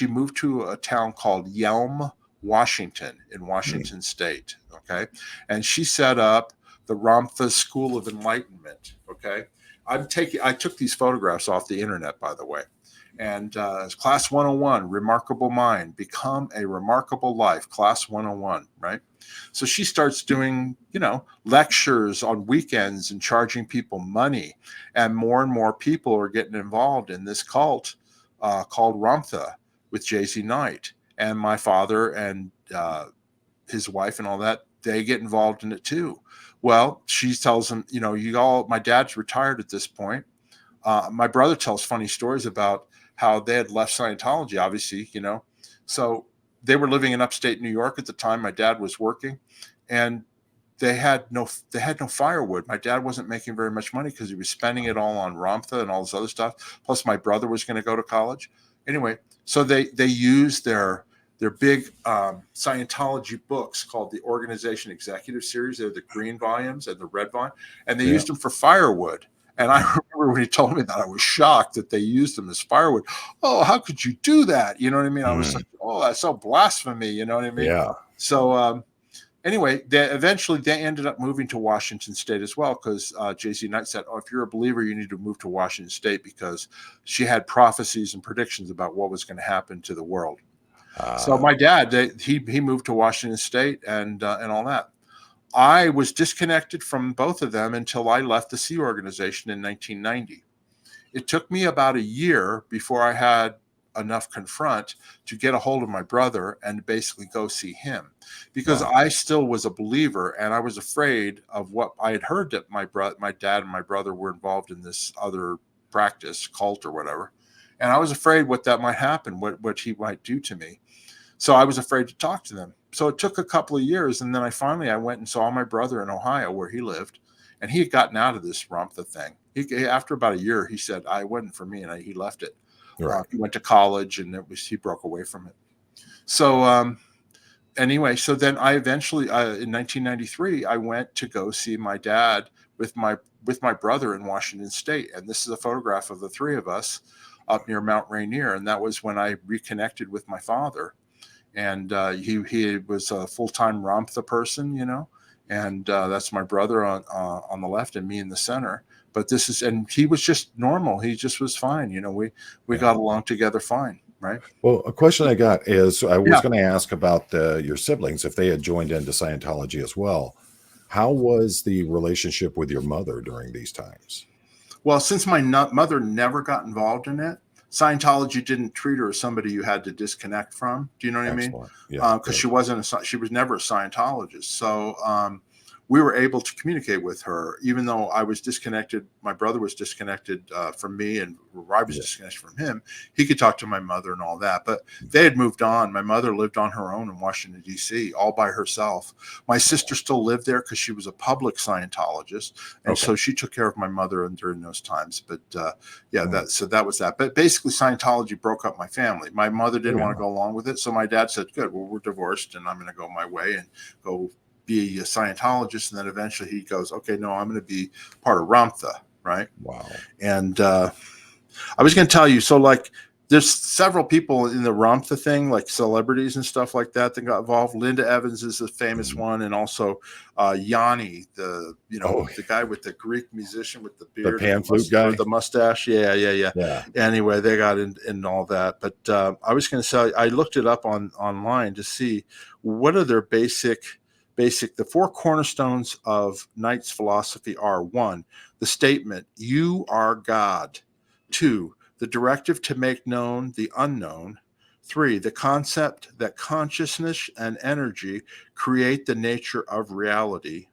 Speaker 1: moved to a town called Yelm, Washington, in Washington State, okay? And she set up the Ramtha School of Enlightenment, okay? I took these photographs off the internet, by the way. And Class 101, Remarkable Mind, Become a Remarkable Life, Class 101, right? So she starts doing, lectures on weekends and charging people money. And more people are getting involved in this cult called Ramtha with JZ Knight. And my father and his wife and all that, they get involved in it too. Well, she tells them, my dad's retired at this point. My brother tells funny stories about how they had left Scientology, obviously, So they were living in upstate New York at the time my dad was working, and they had no firewood. My dad wasn't making very much money because he was spending it all on Ramtha and all this other stuff. Plus my brother was going to go to college. Anyway, so they used their big Scientology books called the Organization Executive Series. They're the green volumes and the red volume, and they used them for firewood. And I remember when he told me that, I was shocked that they used them as firewood. Oh, how could you do that? You know what I mean? I was like, oh, that's so blasphemy. You know what I mean?
Speaker 2: Yeah.
Speaker 1: So anyway, they ended up moving to Washington State as well, because JZ Knight said, oh, if you're a believer, you need to move to Washington State, because she had prophecies and predictions about what was going to happen to the world. So my dad, he moved to Washington State and all that. I was disconnected from both of them until I left the Sea Organization in 1990. it took me about a year before I had enough confront to get a hold of my brother and basically go see him, because
Speaker 2: Wow.
Speaker 1: I still was a believer and I was afraid of what I had heard, that my dad and my brother were involved in this other practice, cult or whatever. And I was afraid what that might happen, what he might do to me. So I was afraid to talk to them. So it took a couple of years. And then I went and saw my brother in Ohio where he lived, and he had gotten out of this Ramtha thing. After about a year, he said, I wasn't for me. And he left it.
Speaker 2: Right.
Speaker 1: He went to college and he broke away from it. So, anyway, so then I eventually, in 1993, I went to go see my dad with my brother in Washington State. And this is a photograph of the three of us up near Mount Rainier. And that was when I reconnected with my father. And he was a full-time Ramtha person, and that's my brother on the left and me in the center. But and he was just normal. He just was fine. We
Speaker 2: Yeah.
Speaker 1: got along together fine, right?
Speaker 2: Well, a question I got is, I was
Speaker 1: Yeah.
Speaker 2: going to ask about your siblings, if they had joined into Scientology as well. How was the relationship with your mother during these times?
Speaker 1: Well, since my mother never got involved in it, Scientology didn't treat her as somebody you had to disconnect from. Do you know what I mean?
Speaker 2: Excellent. Yeah.
Speaker 1: Because she was never a Scientologist. So we were able to communicate with her, even though I was disconnected. My brother was disconnected from me, and I was disconnected from him. He could talk to my mother and all that, but they had moved on. My mother lived on her own in Washington, D.C., all by herself. My sister still lived there because she was a public Scientologist, and so she took care of my mother during those times. But that was that. But basically, Scientology broke up my family. My mother didn't want to go along with it, so my dad said, "Good, well, we're divorced, and I'm going to go my way and go be a Scientologist." And then eventually he goes, "Okay, no, I'm going to be part of Ramtha," right?
Speaker 2: Wow.
Speaker 1: And I was going to tell you, so like, there's several people in the Ramtha thing, like celebrities and stuff like that got involved. Linda Evans is a famous one, and also Yanni, the guy with the Greek musician with the beard,
Speaker 2: the pan flute guy,
Speaker 1: or the mustache. Yeah. Anyway, they got in all that. But I was going to say, I looked it up online to see what are their basic. The four cornerstones of Knight's philosophy are: 1, the statement, "You are God." 2, the directive to make known the unknown. 3, the concept that consciousness and energy create the nature of reality.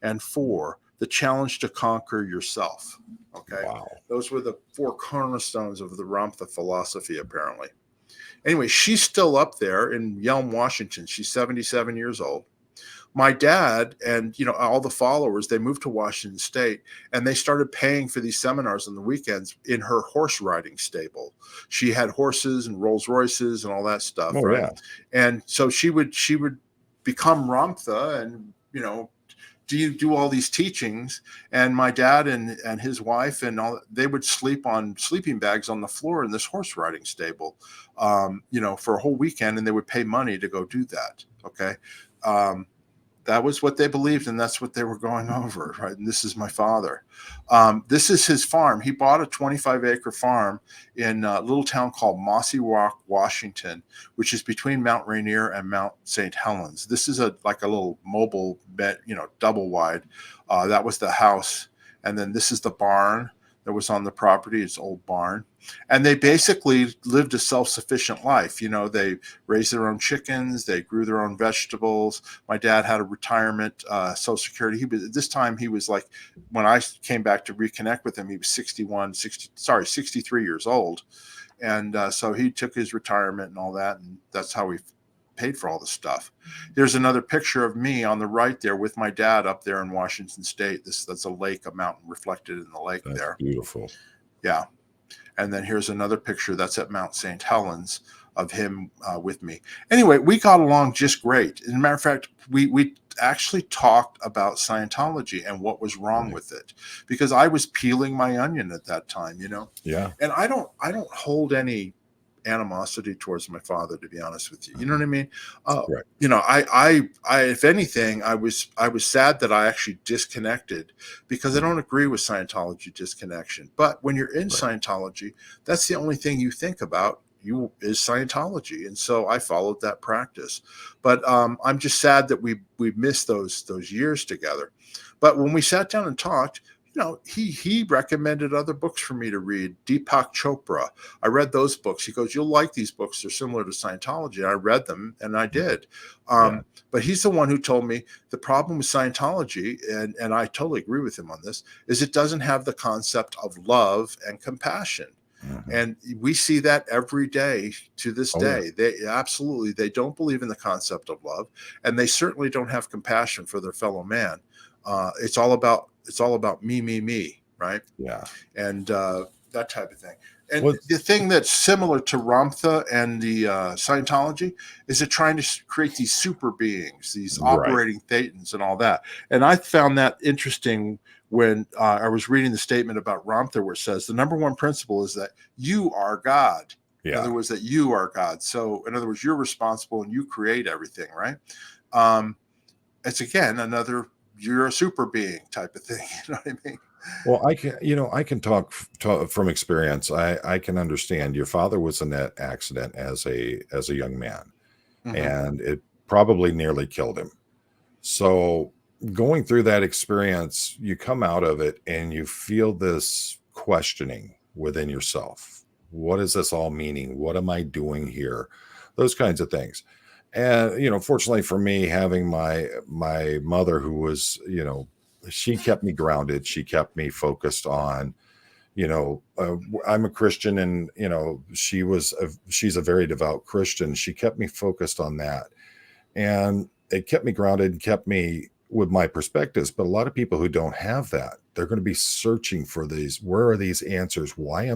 Speaker 1: And 4, the challenge to conquer yourself. Okay.
Speaker 2: Wow.
Speaker 1: Those were the four cornerstones of the Ramtha philosophy, apparently. Anyway, she's still up there in Yelm, Washington. She's 77 years old. My dad and all the followers, they moved to Washington State, and they started paying for these seminars on the weekends in her horse riding stable. She had horses and Rolls Royces and all that stuff, right?
Speaker 2: Yeah.
Speaker 1: And so she would become Ramtha and do all these teachings. And my dad and his wife and all, they would sleep on sleeping bags on the floor in this horse riding stable, for a whole weekend, and they would pay money to go do that. Okay. That was what they believed, and that's what they were going over, right? And this is my father. This is his farm. He bought a 25-acre farm in a little town called Mossy Rock, Washington, which is between Mount Rainier and Mount St. Helens. This is like a little mobile bed, double wide. That was the house, and then this is the barn that was on the property. It's an old barn. And they basically lived a self-sufficient life. They raised their own chickens. They grew their own vegetables. My dad had a retirement Social Security. This time he was like, when I came back to reconnect with him, he was 63 years old. And so he took his retirement and all that. And that's how we paid for all the stuff. There's another picture of me on the right there with my dad up there in Washington State. That's a lake, a mountain reflected in the lake. That's there.
Speaker 2: Beautiful.
Speaker 1: Yeah. And then here's another picture that's at Mount St. Helens of him with me. Anyway, we got along just great. As a matter of fact, we actually talked about Scientology and what was wrong with it, because I was peeling my onion at that time,
Speaker 2: Yeah.
Speaker 1: And I don't hold any animosity towards my father, to be honest with you. You know what I mean? I if anything, I was sad that I actually disconnected, because I don't agree with Scientology disconnection. But when you're in Scientology, that's the only thing you think about is Scientology, and so I followed that practice. But I'm just sad that we missed those years together. But when we sat down and talked, he recommended other books for me to read. Deepak Chopra. I read those books. He goes, "You'll like these books. They're similar to Scientology." And I read them, and I did.
Speaker 2: Yeah.
Speaker 1: But he's the one who told me the problem with Scientology, and I totally agree with him on this, is it doesn't have the concept of love and compassion.
Speaker 2: Mhm.
Speaker 1: And we see that every day to this
Speaker 2: Oh, yeah.
Speaker 1: day. They don't believe in the concept of love, and they certainly don't have compassion for their fellow man. It's all about me, right?
Speaker 2: Yeah.
Speaker 1: And that type of thing. And
Speaker 2: Well,
Speaker 1: the thing that's similar to Ramtha and the Scientology is it trying to create these super beings, these
Speaker 2: right.
Speaker 1: operating thetans, and all that. And I found that interesting when I was reading the statement about Ramtha, where it says the number one principle is that you are God. In other
Speaker 2: Yeah.
Speaker 1: words, that you are God. So, in other words, you're responsible and you create everything, right? Um, it's again another you're a super being type of thing. You know what I mean?
Speaker 2: Well, I can talk from experience. I can understand your father was in that accident as a young man,
Speaker 1: Hmm.
Speaker 2: and it probably nearly killed him. So going through that experience, you come out of it and you feel this questioning within yourself. What is this all meaning? What am I doing here? Those kinds of things. And fortunately for me, having my mother who was, she kept me grounded. She kept me focused on, I'm a Christian, and she's a very devout Christian. She kept me focused on that, and it kept me grounded and kept me with my perspectives. But a lot of people who don't have that, they're going to be searching for these. Where are these answers? Why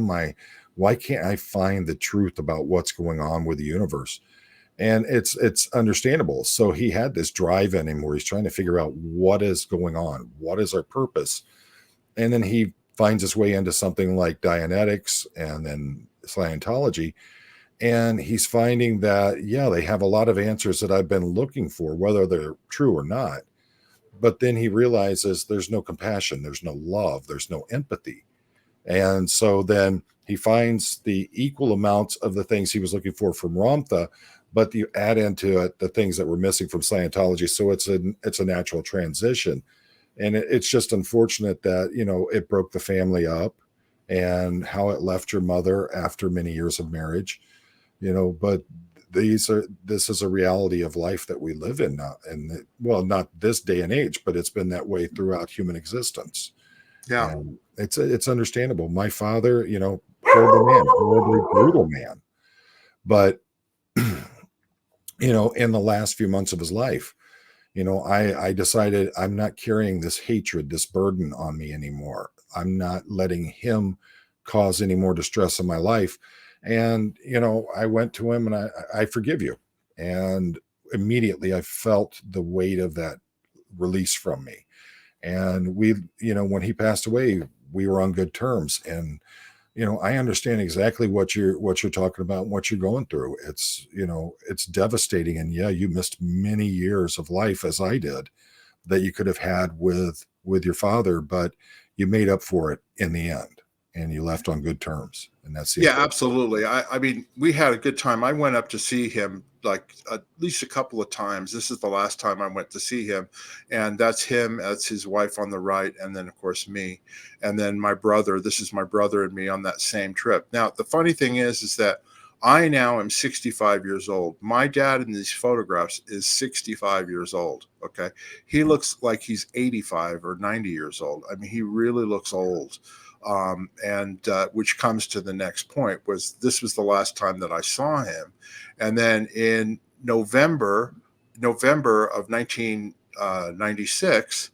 Speaker 2: can't I find the truth about what's going on with the universe? And it's understandable. So he had this drive in him where he's trying to figure out what is going on, what is our purpose. And then he finds his way into something like Dianetics and then Scientology, and he's finding that, yeah, they have a lot of answers that I've been looking for, whether they're true or not. But then he realizes there's no compassion, there's no love, there's no empathy. And so then he finds the equal amounts of the things he was looking for from Ramtha, but you add into it the things that were missing from Scientology. So it's a natural transition. And it's just unfortunate that, it broke the family up and how it left your mother after many years of marriage, but this is a reality of life that we live in now, and well, not this day and age, but it's been that way throughout human existence.
Speaker 1: Yeah.
Speaker 2: And it's understandable. My father, horrible man, horribly brutal man, but in the last few months of his life, I decided I'm not carrying this hatred, this burden on me anymore. I'm not letting him cause any more distress in my life. And, I went to him and I forgive you. And immediately I felt the weight of that release from me. And when he passed away, we were on good terms. And I understand exactly what you're talking about and what you're going through. It's devastating. And yeah, you missed many years of life, as I did, that you could have had with your father, but you made up for it in the end, and you left on good terms. And that's the
Speaker 1: Yeah,
Speaker 2: important.
Speaker 1: absolutely. I mean, we had a good time. I went up to see him like at least a couple of times. This is the last time I went to see him. And that's him, that's his wife on the right. And then, of course, me. And then my brother. This is my brother and me on that same trip. Now, the funny thing is that I now am 65 years old. My dad in these photographs is 65 years old. Okay. He looks like he's 85 or 90 years old. I mean, he really looks old. And which comes to the next point was this was the last time that I saw him. And then in November of 1996,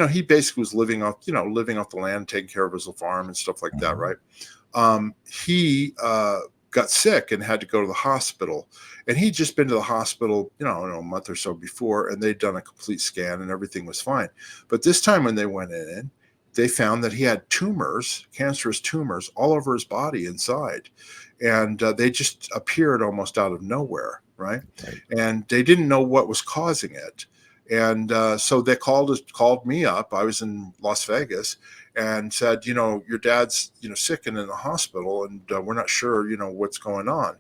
Speaker 1: he basically was living off the land, taking care of his farm and stuff like that,
Speaker 2: Mhm.
Speaker 1: right? He got sick and had to go to the hospital. And he'd just been to the hospital, a month or so before, and they'd done a complete scan and everything was fine. But this time when they went in, they found that he had cancerous tumors all over his body inside. And they just appeared almost out of nowhere, right?
Speaker 2: Right.
Speaker 1: And they didn't know what was causing it. And so they called me up. I was in Las Vegas and said, your dad's, sick and in the hospital, and we're not sure, what's going on.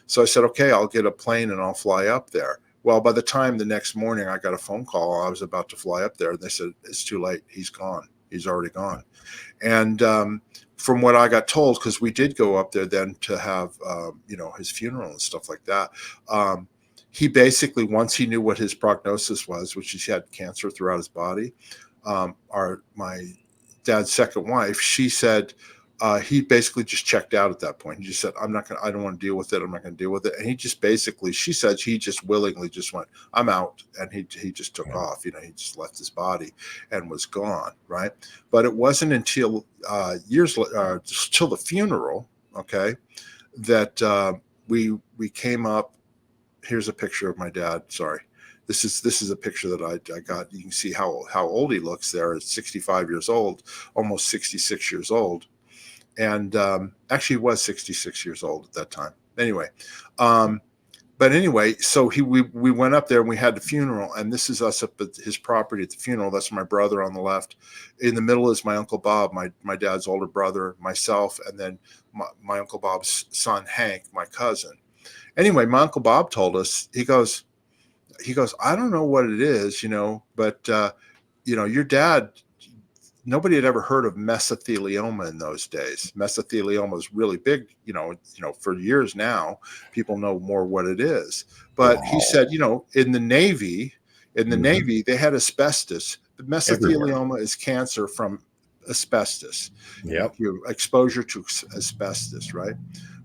Speaker 1: So I said, okay, I'll get a plane and I'll fly up there. Well, by the time the next morning I got a phone call, I was about to fly up there, and they said, it's too late. He's gone. He's already gone. And from what I got told, because we did go up there then to have, his funeral and stuff like that. He basically, once he knew what his prognosis was, which is he had cancer throughout his body, my dad's second wife, she said he basically just checked out at that point. He just said, I don't want to deal with it. I'm not going to deal with it. And he just basically, she said he just willingly just went, I'm out. And he just took off, he just left his body and was gone. Right. But it wasn't until till the funeral, okay, that we came up. Here's a picture of my dad. Sorry. This is a picture that I got. You can see how old he looks there at 65 years old, almost 66 years old. And actually he was 66 years old at that time. Anyway, but anyway, so we went up there and we had the funeral, and this is us up at his property at the funeral. That's my brother on the left. In the middle is my Uncle Bob, my dad's older brother, myself, and then my Uncle Bob's son, Hank, my cousin. Anyway, my Uncle Bob told us, he goes, I don't know what it is, but your dad, nobody had ever heard of mesothelioma in those days. Mesothelioma was really big, for years now. People know more what it is. But he said, in the Navy, they had asbestos. The mesothelioma is cancer from asbestos.
Speaker 2: Yep.
Speaker 1: Exposure to asbestos, right?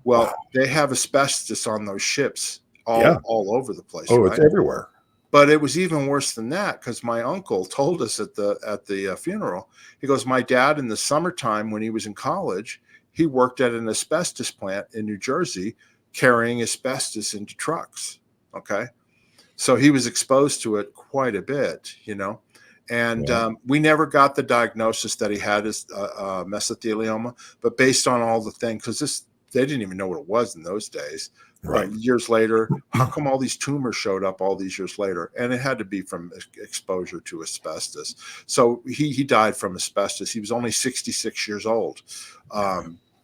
Speaker 1: Well, they have asbestos on those ships all over the place.
Speaker 2: Oh,
Speaker 1: right?
Speaker 2: It's everywhere.
Speaker 1: But it was even worse than that, because my uncle told us at the funeral, he goes, my dad in the summertime when he was in college, he worked at an asbestos plant in New Jersey carrying asbestos into trucks. Okay. So he was exposed to it quite a bit, and we never got the diagnosis that he had as mesothelioma, but based on all the things, because they didn't even know what it was in those days.
Speaker 2: Right.
Speaker 1: Years later, how come all these tumors showed up all these years later? And it had to be from exposure to asbestos. So he died from asbestos. He was only 66 years old.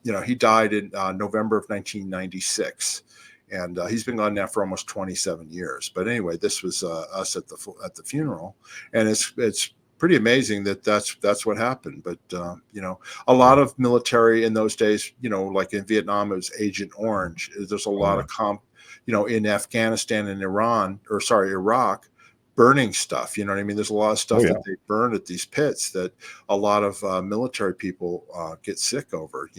Speaker 1: He died in November of 1996. And he's been gone now for almost 27 years. But anyway, this was us at the funeral, and it's pretty amazing that's what happened. But a lot of military in those days, like in Vietnam, it was Agent Orange. There's a lot of in Afghanistan and Iraq, burning stuff. You know what I mean? There's a lot of stuff that they burn at these pits that a lot of military people get sick over.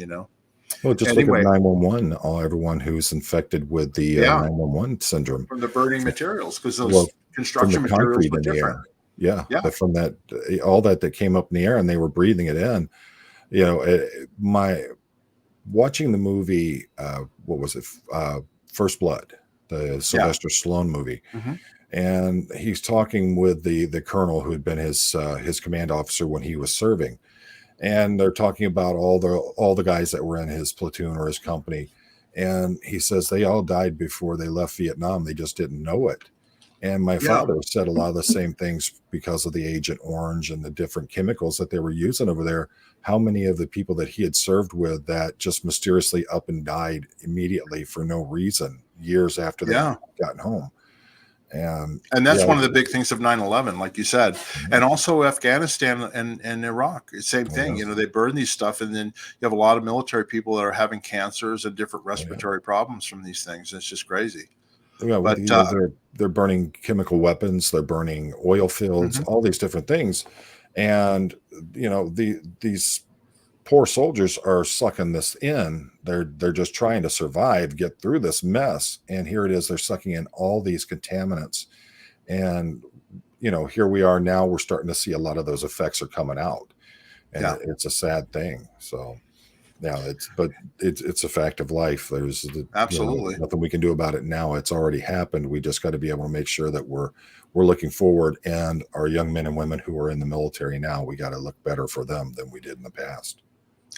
Speaker 2: Well, just look at 911. Everyone who's infected with the 911 syndrome
Speaker 1: from the burning materials, because those construction materials were different.
Speaker 2: Yeah. From that, all that came up in the air, and they were breathing it in. Watching the movie, what was it? First Blood, the Sylvester Stallone movie.
Speaker 1: Mm-hmm.
Speaker 2: And he's talking with the colonel who had been his command officer when he was serving. And they're talking about all the guys that were in his platoon or his company. And he says they all died before they left Vietnam. They just didn't know it. And my father said a lot of the same things because of the Agent Orange and the different chemicals that they were using over there. How many of the people that he had served with that just mysteriously up and died immediately for no reason years after they gotten home. And
Speaker 1: that's one of the big things of 9/11, like you said, and also Afghanistan and Iraq. Same thing. They burn these stuff, and then you have a lot of military people that are having cancers and different respiratory problems from these things. It's just crazy.
Speaker 2: Yeah, but they're burning chemical weapons, they're burning oil fields, all these different things, and these poor soldiers are sucking this in. They're just trying to survive, get through this mess, and here it is. They're sucking in all these contaminants, and here we are now. We're starting to see a lot of those effects are coming out, and it's a sad thing. So, it's a fact of life. There's
Speaker 1: absolutely
Speaker 2: nothing we can do about it now. It's already happened. We just got to be able to make sure that we're looking forward, and our young men and women who are in the military now, we got to look better for them than we did in the past.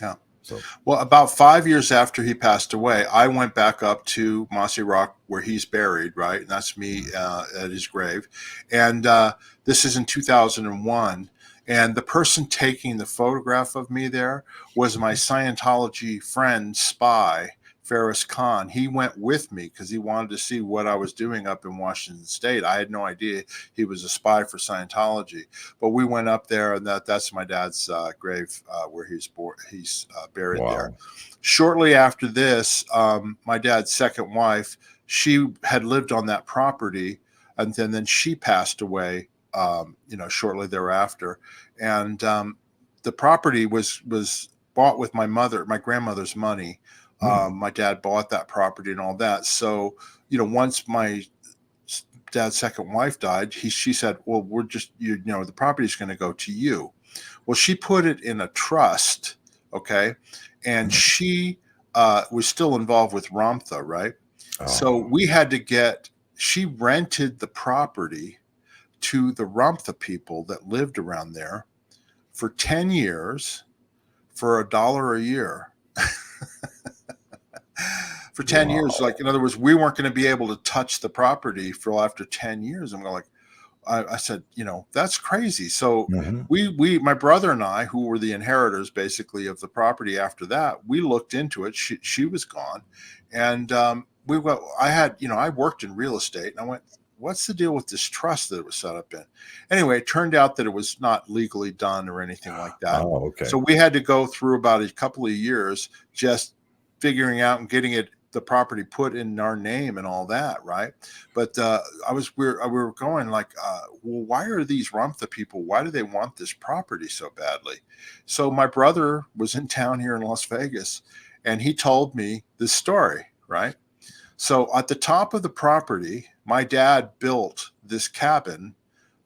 Speaker 1: Yeah. So, well, about 5 years after he passed away, I went back up to Mossy Rock where he's buried, right? And that's me at his grave. And this is in 2001. And the person taking the photograph of me there was my Scientology friend, spy Ferris Khan. He went with me because he wanted to see what I was doing up in Washington State. I had no idea he was a spy for Scientology, but we went up there, and that's my dad's grave where he's buried there.
Speaker 2: Wow.
Speaker 1: Shortly after this, my dad's second wife, she had lived on that property, and then she passed away, shortly thereafter. And the property was bought with my grandmother's money. My dad bought that property and all that. So, once my dad's second wife died, she said, well, we're just, the property's going to go to you. Well, she put it in a trust. Okay. And she was still involved with Ramtha, right?
Speaker 2: Oh.
Speaker 1: So she rented the property to the Ramtha people that lived around there for 10 years for $1 a year. For 10 years, like, in other words, we weren't going to be able to touch the property for after 10 years. I'm like, I said, that's crazy. So my brother and I, who were the inheritors basically of the property after that, we looked into it. She was gone. And I worked in real estate, and I went, what's the deal with this trust that it was set up in? Anyway, it turned out that it was not legally done or anything like that.
Speaker 2: Oh, okay.
Speaker 1: So we had to go through about a couple of years just figuring out and getting the property put in our name and all that, right? But we were going like, well, why are these Ramtha people? Why do they want this property so badly? So my brother was in town here in Las Vegas, and he told me this story, right? So at the top of the property, my dad built this cabin,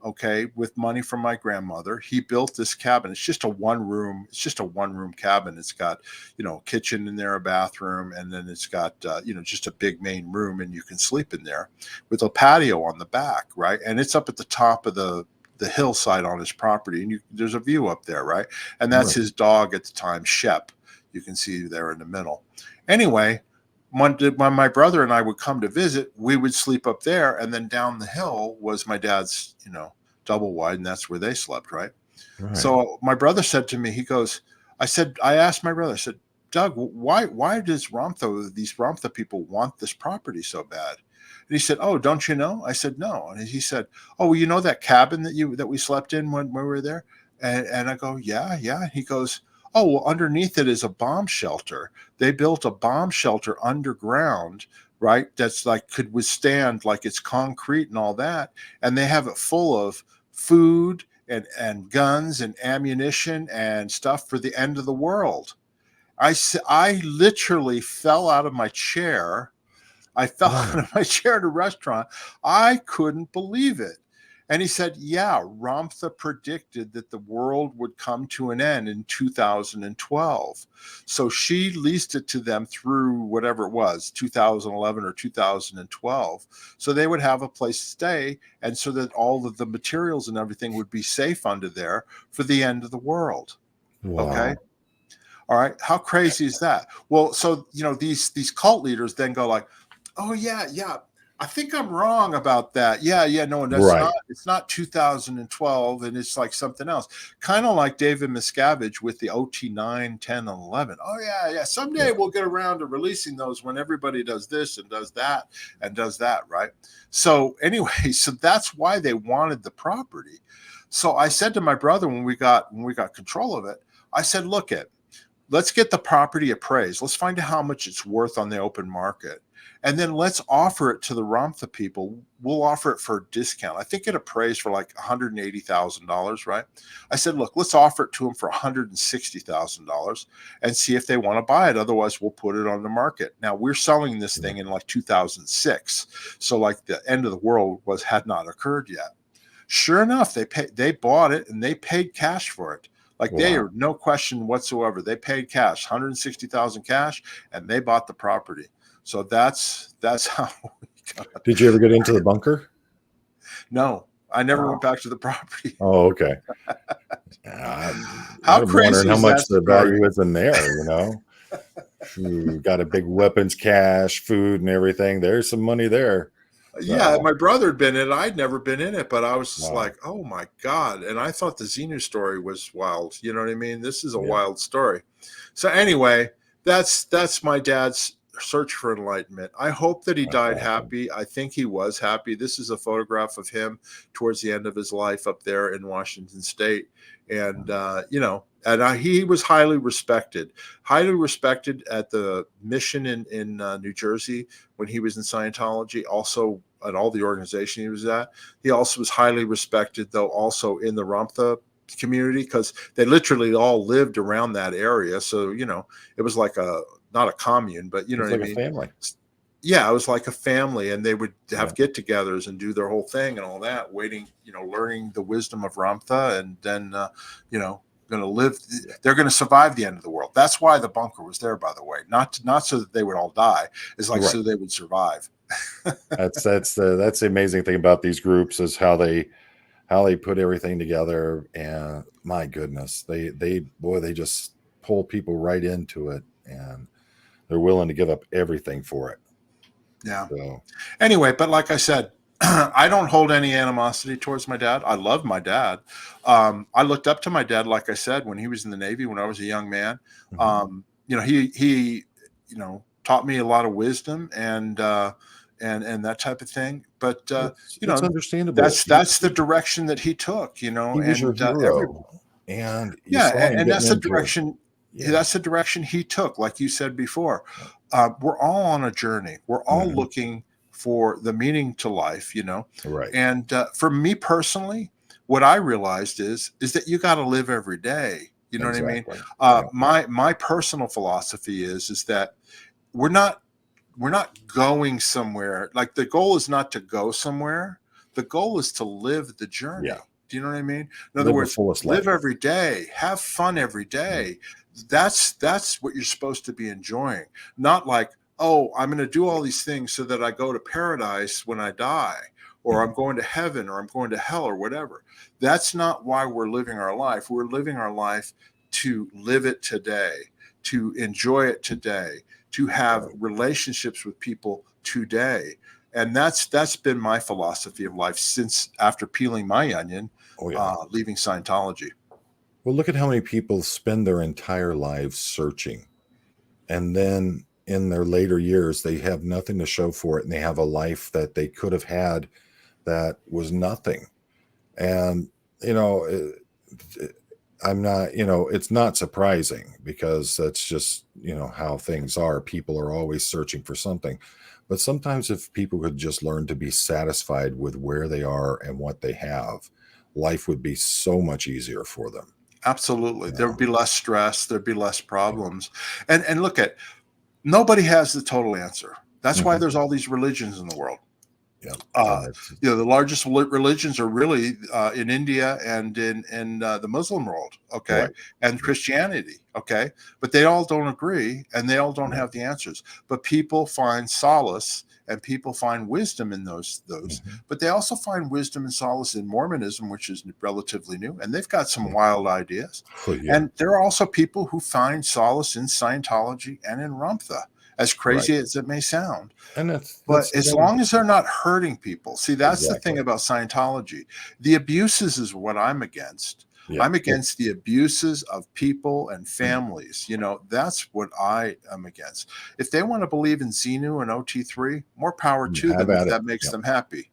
Speaker 1: okay, with money from my grandmother. He built this cabin. It's just a one-room cabin. It's got, a kitchen in there, a bathroom, and then it's got, just a big main room, and you can sleep in there with a patio on the back, right? And it's up at the top of the hillside on his property, and there's a view up there, right? And that's his dog at the time, Shep. You can see there in the middle. Anyway, when my brother and I would come to visit, we would sleep up there, and then down the hill was my dad's, double wide, and that's where they slept, right? So my brother said to me, I asked my brother, I said, Doug, why does these Ramtha people want this property so bad? And he said, oh, don't you know? I said, no. And he said, oh, well, you know that cabin that we slept in when we were there? And I go, yeah. And he goes, oh, well, underneath it is a bomb shelter. They built a bomb shelter underground, right? That's like could withstand, like it's concrete and all that. And they have it full of food and guns and ammunition and stuff for the end of the world. I literally fell out of my chair. I fell out of my chair at a restaurant. I couldn't believe it. And he said, yeah, Ramtha predicted that the world would come to an end in 2012. So she leased it to them through whatever it was, 2011 or 2012. So they would have a place to stay, and so that all of the materials and everything would be safe under there for the end of the world.
Speaker 2: Wow.
Speaker 1: Okay. All right. How crazy is that? Well, so, these cult leaders then go like, oh, yeah. I think I'm wrong about that. Yeah, no, that's
Speaker 2: Right.
Speaker 1: not. It's not 2012, and it's like something else. Kind of like David Miscavige with the OT 9, 10, and 11. Oh yeah. Someday we'll get around to releasing those when everybody does this and does that and does that, right? So anyway, so that's why they wanted the property. So I said to my brother when we got control of it, I said, let's get the property appraised. Let's find out how much it's worth on the open market. And then let's offer it to the Ramtha people. We'll offer it for a discount. I think it appraised for like $180,000, right? I said, let's offer it to them for $160,000 and see if they want to buy it. Otherwise, we'll put it on the market. Now, we're selling this thing in like 2006. So like the end of the world had not occurred yet. Sure enough, they bought it, and they paid cash for it. Like they are no question whatsoever. They paid cash, $160,000 cash, and they bought the property. So that's how we got.
Speaker 2: Did you ever get into the bunker?
Speaker 1: No, I never went back to the property.
Speaker 2: Oh, okay.
Speaker 1: How crazy is
Speaker 2: how much
Speaker 1: that
Speaker 2: the value is in there, You got a big weapons cache, food and everything. There's some money there.
Speaker 1: Yeah, my brother had been in it. I'd never been in it, but I was just like, oh my God. And I thought the Xenu story was wild. You know what I mean? This is a wild story. So anyway, that's my dad's search for enlightenment. I hope that he
Speaker 2: That's
Speaker 1: died
Speaker 2: awesome.
Speaker 1: happy. I think he was happy. This is a photograph of him towards the end of his life up there in Washington State. And, he was highly respected at the mission in New Jersey when he was in Scientology, also at all the organization he was at. He also was highly respected, though, also in the Ramtha community, because they literally all lived around that area. So, it was like not a commune, but you know
Speaker 2: It's
Speaker 1: what I
Speaker 2: like a
Speaker 1: mean?
Speaker 2: family.
Speaker 1: Yeah, it was like a family, and they would have
Speaker 2: Yeah.
Speaker 1: get-togethers and do their whole thing and all that, waiting, learning the wisdom of Ramtha, and then, going to live. They're going to survive the end of the world. That's why the bunker was there, by the way, not so that they would all die. It's like
Speaker 2: Right.
Speaker 1: so they would survive.
Speaker 2: That's the amazing thing about these groups is how they put everything together. And my goodness, they just pull people right into it, and they're willing to give up everything for it.
Speaker 1: Yeah.
Speaker 2: So
Speaker 1: Anyway, but like I said, I don't hold any animosity towards my dad. I love my dad. I looked up to my dad, like I said, when he was in the Navy, when I was a young man. He taught me a lot of wisdom and that type of thing. But
Speaker 2: it's understandable.
Speaker 1: that's the direction that he took.
Speaker 2: He was your
Speaker 1: And every
Speaker 2: hero, and you
Speaker 1: yeah,
Speaker 2: saw him
Speaker 1: and
Speaker 2: getting
Speaker 1: that's the
Speaker 2: into it.
Speaker 1: direction.
Speaker 2: Yeah.
Speaker 1: That's the direction he took, like you said before. We're all on a journey. We're all looking for the meaning to life,
Speaker 2: Right.
Speaker 1: And for me personally, what I realized is that you got to live every day. You know
Speaker 2: Exactly.
Speaker 1: what I mean? My personal philosophy is that we're not going somewhere. Like, the goal is not to go somewhere. The goal is to live the journey.
Speaker 2: Yeah.
Speaker 1: Do you know what I mean? In
Speaker 2: Live
Speaker 1: other
Speaker 2: the
Speaker 1: words,
Speaker 2: fullest
Speaker 1: live
Speaker 2: life.
Speaker 1: every day, have fun every day. That's what you're supposed to be enjoying. Not like, oh, I'm going to do all these things so that I go to paradise when I die, or I'm going to heaven, or I'm going to hell, or whatever. That's not why we're living our life. We're living our life to live it today, to enjoy it today, to have relationships with people today. And that's been my philosophy of life since after peeling my onion, leaving Scientology.
Speaker 2: Well, look at how many people spend their entire lives searching, and then in their later years, they have nothing to show for it, and they have a life that they could have had that was nothing. And I'm not, it's not surprising, because that's just, how things are. People are always searching for something. But sometimes if people could just learn to be satisfied with where they are and what they have, life would be so much easier for them.
Speaker 1: Absolutely. There would be less stress. There'd be less problems. And look at, nobody has the total answer. That's why there's all these religions in the world.
Speaker 2: Yeah.
Speaker 1: The largest religions are really in India and in the Muslim world, okay,
Speaker 2: Right.
Speaker 1: and Christianity, okay, but they all don't agree and they all don't have the answers. But people find solace and people find wisdom in those. But they also find wisdom and solace in Mormonism, which is relatively new, and they've got some wild ideas. And there are also people who find solace in Scientology and in Ramtha, as crazy as it may sound.
Speaker 2: And
Speaker 1: But as long as they're not hurting people, see, that's the thing about Scientology. The abuses is what I'm against.
Speaker 2: Yeah.
Speaker 1: I'm against the abuses of people and families. That's what I am against. If they want to believe in Xenu and OT3, more power to them if that makes them happy.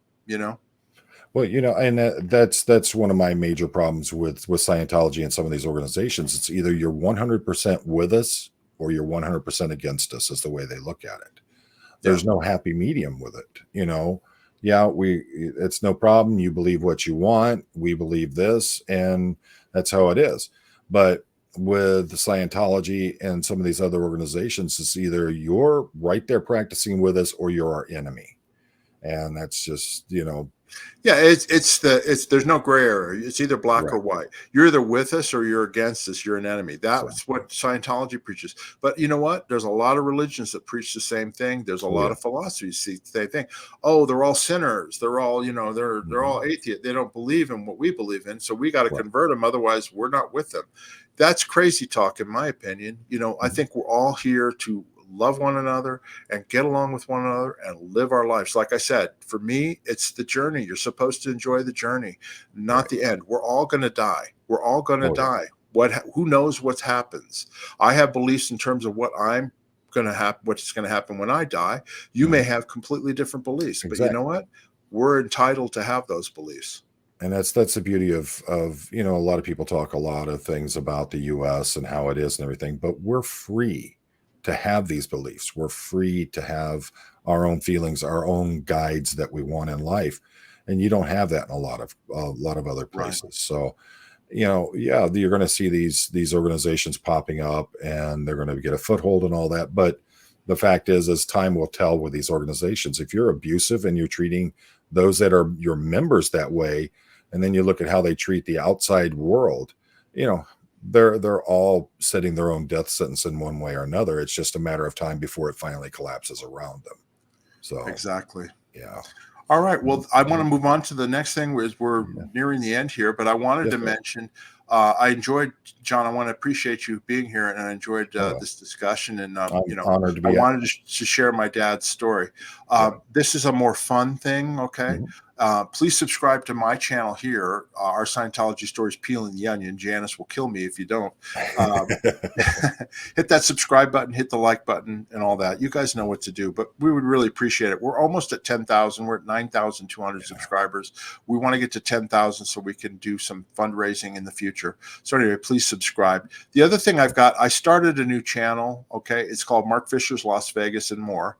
Speaker 2: Well, and that's one of my major problems with Scientology and some of these organizations. It's either you're 100% with us or you're 100% against us, is the way they look at it. There's no happy medium with it. It's no problem. You believe what you want. We believe this, and that's how it is. But with Scientology and some of these other organizations, it's either you're right there practicing with us or you're our enemy. And that's just,
Speaker 1: Yeah, there's no gray area. It's either black or white. You're either with us or you're against us. You're an enemy. That's what Scientology preaches. But you know what? There's a lot of religions that preach the same thing. There's a lot of philosophies see the same thing. Oh, they're all sinners. They're all, they're all atheists. They don't believe in what we believe in. So we got to convert them. Otherwise, we're not with them. That's crazy talk, in my opinion. I think we're all here to love one another and get along with one another and live our lives. Like I said, for me, it's the journey. You're supposed to enjoy the journey, not the end. We're all going to die. We're all going to die. Who knows what happens? I have beliefs in terms of what I'm going to happen, what's going to happen when I die. You may have completely different beliefs, but you know what? We're entitled to have those beliefs.
Speaker 2: And that's the beauty of a lot of people talk a lot of things about the US and how it is and everything, but we're free to have these beliefs. We're free to have our own feelings, our own guides that we want in life. And you don't have that in a lot of other places.
Speaker 1: Right.
Speaker 2: So, yeah, you're going to see these organizations popping up and they're going to get a foothold and all that. But the fact is, as time will tell with these organizations, if you're abusive and you're treating those that are your members that way, and then you look at how they treat the outside world, they're all setting their own death sentence in one way or another. It's just a matter of time before it finally collapses around them. So
Speaker 1: exactly.
Speaker 2: Yeah.
Speaker 1: All right. Well, I want to move on to the next thing. We're nearing the end here, but I wanted to mention, I enjoyed, John, I want to appreciate you being here, and I enjoyed this discussion. And,
Speaker 2: I'm honored to be
Speaker 1: I wanted to share my dad's story. This is a more fun thing. Okay. Please subscribe to my channel here. Our Scientology Stories Peeling the Onion. Janice will kill me if you don't. Hit that subscribe button, hit the like button, and all that. You guys know what to do, but we would really appreciate it. We're almost at 10,000. We're at 9,200 subscribers. We want to get to 10,000 so we can do some fundraising in the future. So anyway, please subscribe. The other thing I started a new channel. Okay. It's called Mark Fisher's Las Vegas and More.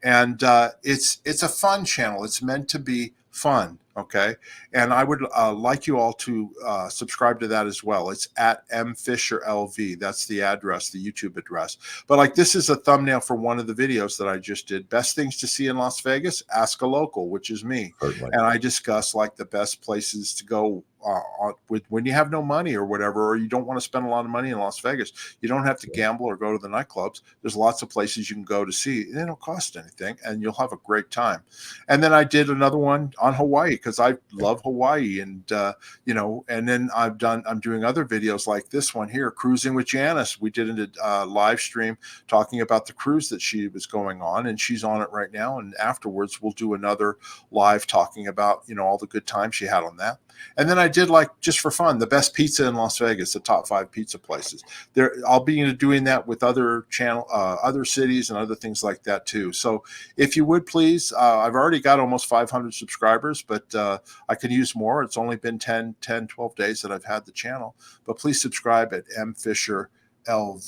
Speaker 1: And it's a fun channel. It's meant to be fun. Okay. And I would like you all to subscribe to that as well. It's at mfisherlv. That's the address, the YouTube address. But like, this is a thumbnail for one of the videos that I just did. Best things to see in Las Vegas, ask a local, which is me.
Speaker 2: Certainly.
Speaker 1: And I discuss like the best places to go when you have no money or whatever, or you don't want to spend a lot of money in Las Vegas. You don't have to gamble or go to the nightclubs. There's lots of places you can go to see. They don't cost anything, and you'll have a great time. And then I did another one on Hawaii because I love Hawaii, and and then I'm doing other videos like this one here, Cruising with Janice. We did a live stream talking about the cruise that she was going on, and she's on it right now. And afterwards, we'll do another live talking about all the good times she had on that. And then I did, like, just for fun, the best pizza in Las Vegas, the top 5 pizza places. I'll be doing that with other other cities and other things like that too. So if you would please, I've already got almost 500 subscribers, but I could use more. It's only been 10, 12 days that I've had the channel, but please subscribe at mfisherlv.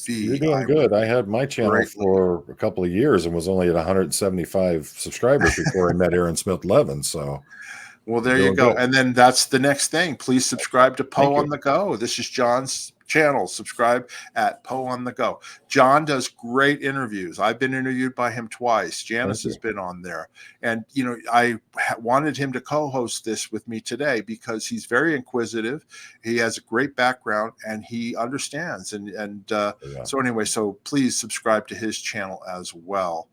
Speaker 2: You're doing good. I had my channel for a couple of years and was only at 175 subscribers before I met Aaron Smith-Levin. So.
Speaker 1: Well, there you go. And then that's the next thing. Please subscribe to Poe on the Go. This is John's channel. Subscribe at Poe on the Go. John does great interviews. I've been interviewed by him twice. Janice has been on there. And, I wanted him to co-host this with me today because he's very inquisitive. He has a great background and he understands. So anyway, so please subscribe to his channel as well.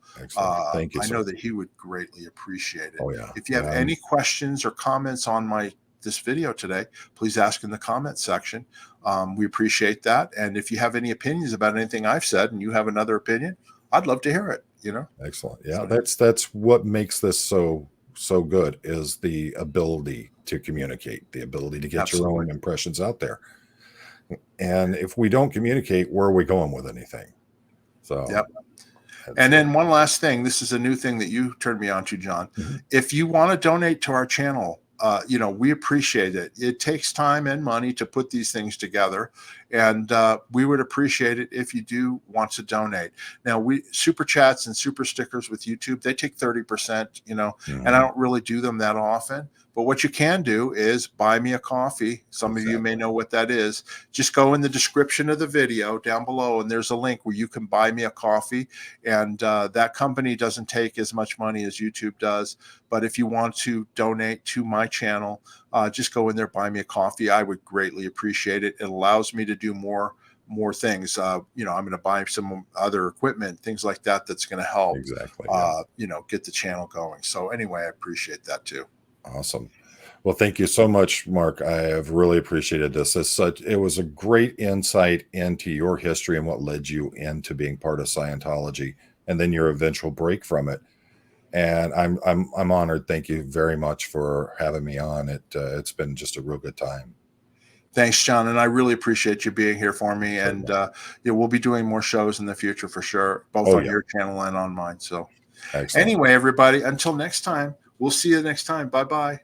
Speaker 2: Thank you.
Speaker 1: I know that he would greatly appreciate it.
Speaker 2: Oh, yeah.
Speaker 1: If you have any questions or comments on this video today, please ask in the comment section. We appreciate that. And if you have any opinions about anything I've said and you have another opinion, I'd love to hear it.
Speaker 2: Excellent. Yeah, that's what makes this so good, is the ability to communicate, the ability to get your own impressions out there. And if we don't communicate, where are we going with anything? So
Speaker 1: And then one last thing, this is a new thing that you turned me on to, John. If you want to donate to our channel, we appreciate it. It takes time and money to put these things together, and we would appreciate it if you do want to donate. Now, super chats and super stickers with YouTube, they take 30%, and I don't really do them that often. But what you can do is buy me a coffee. Some of you may know what that is. Just go in the description of the video down below, and there's a link where you can buy me a coffee. And that company doesn't take as much money as YouTube does. But if you want to donate to my channel, just go in there, buy me a coffee. I would greatly appreciate it. It allows me to do more things. I'm going to buy some other equipment, things like that. That's going to help, get the channel going. So anyway, I appreciate that too.
Speaker 2: Awesome. Well, thank you so much, Mark. I have really appreciated this. It was a great insight into your history and what led you into being part of Scientology, and then your eventual break from it. And I'm honored. Thank you very much for having me on. It's been just a real good time.
Speaker 1: Thanks, John, and I really appreciate you being here for me.
Speaker 2: Certainly.
Speaker 1: And we'll be doing more shows in the future for sure, both
Speaker 2: Oh,
Speaker 1: on
Speaker 2: yeah.
Speaker 1: your channel and on mine. So
Speaker 2: Excellent.
Speaker 1: anyway, everybody, until next time, we'll see you next time. Bye-bye.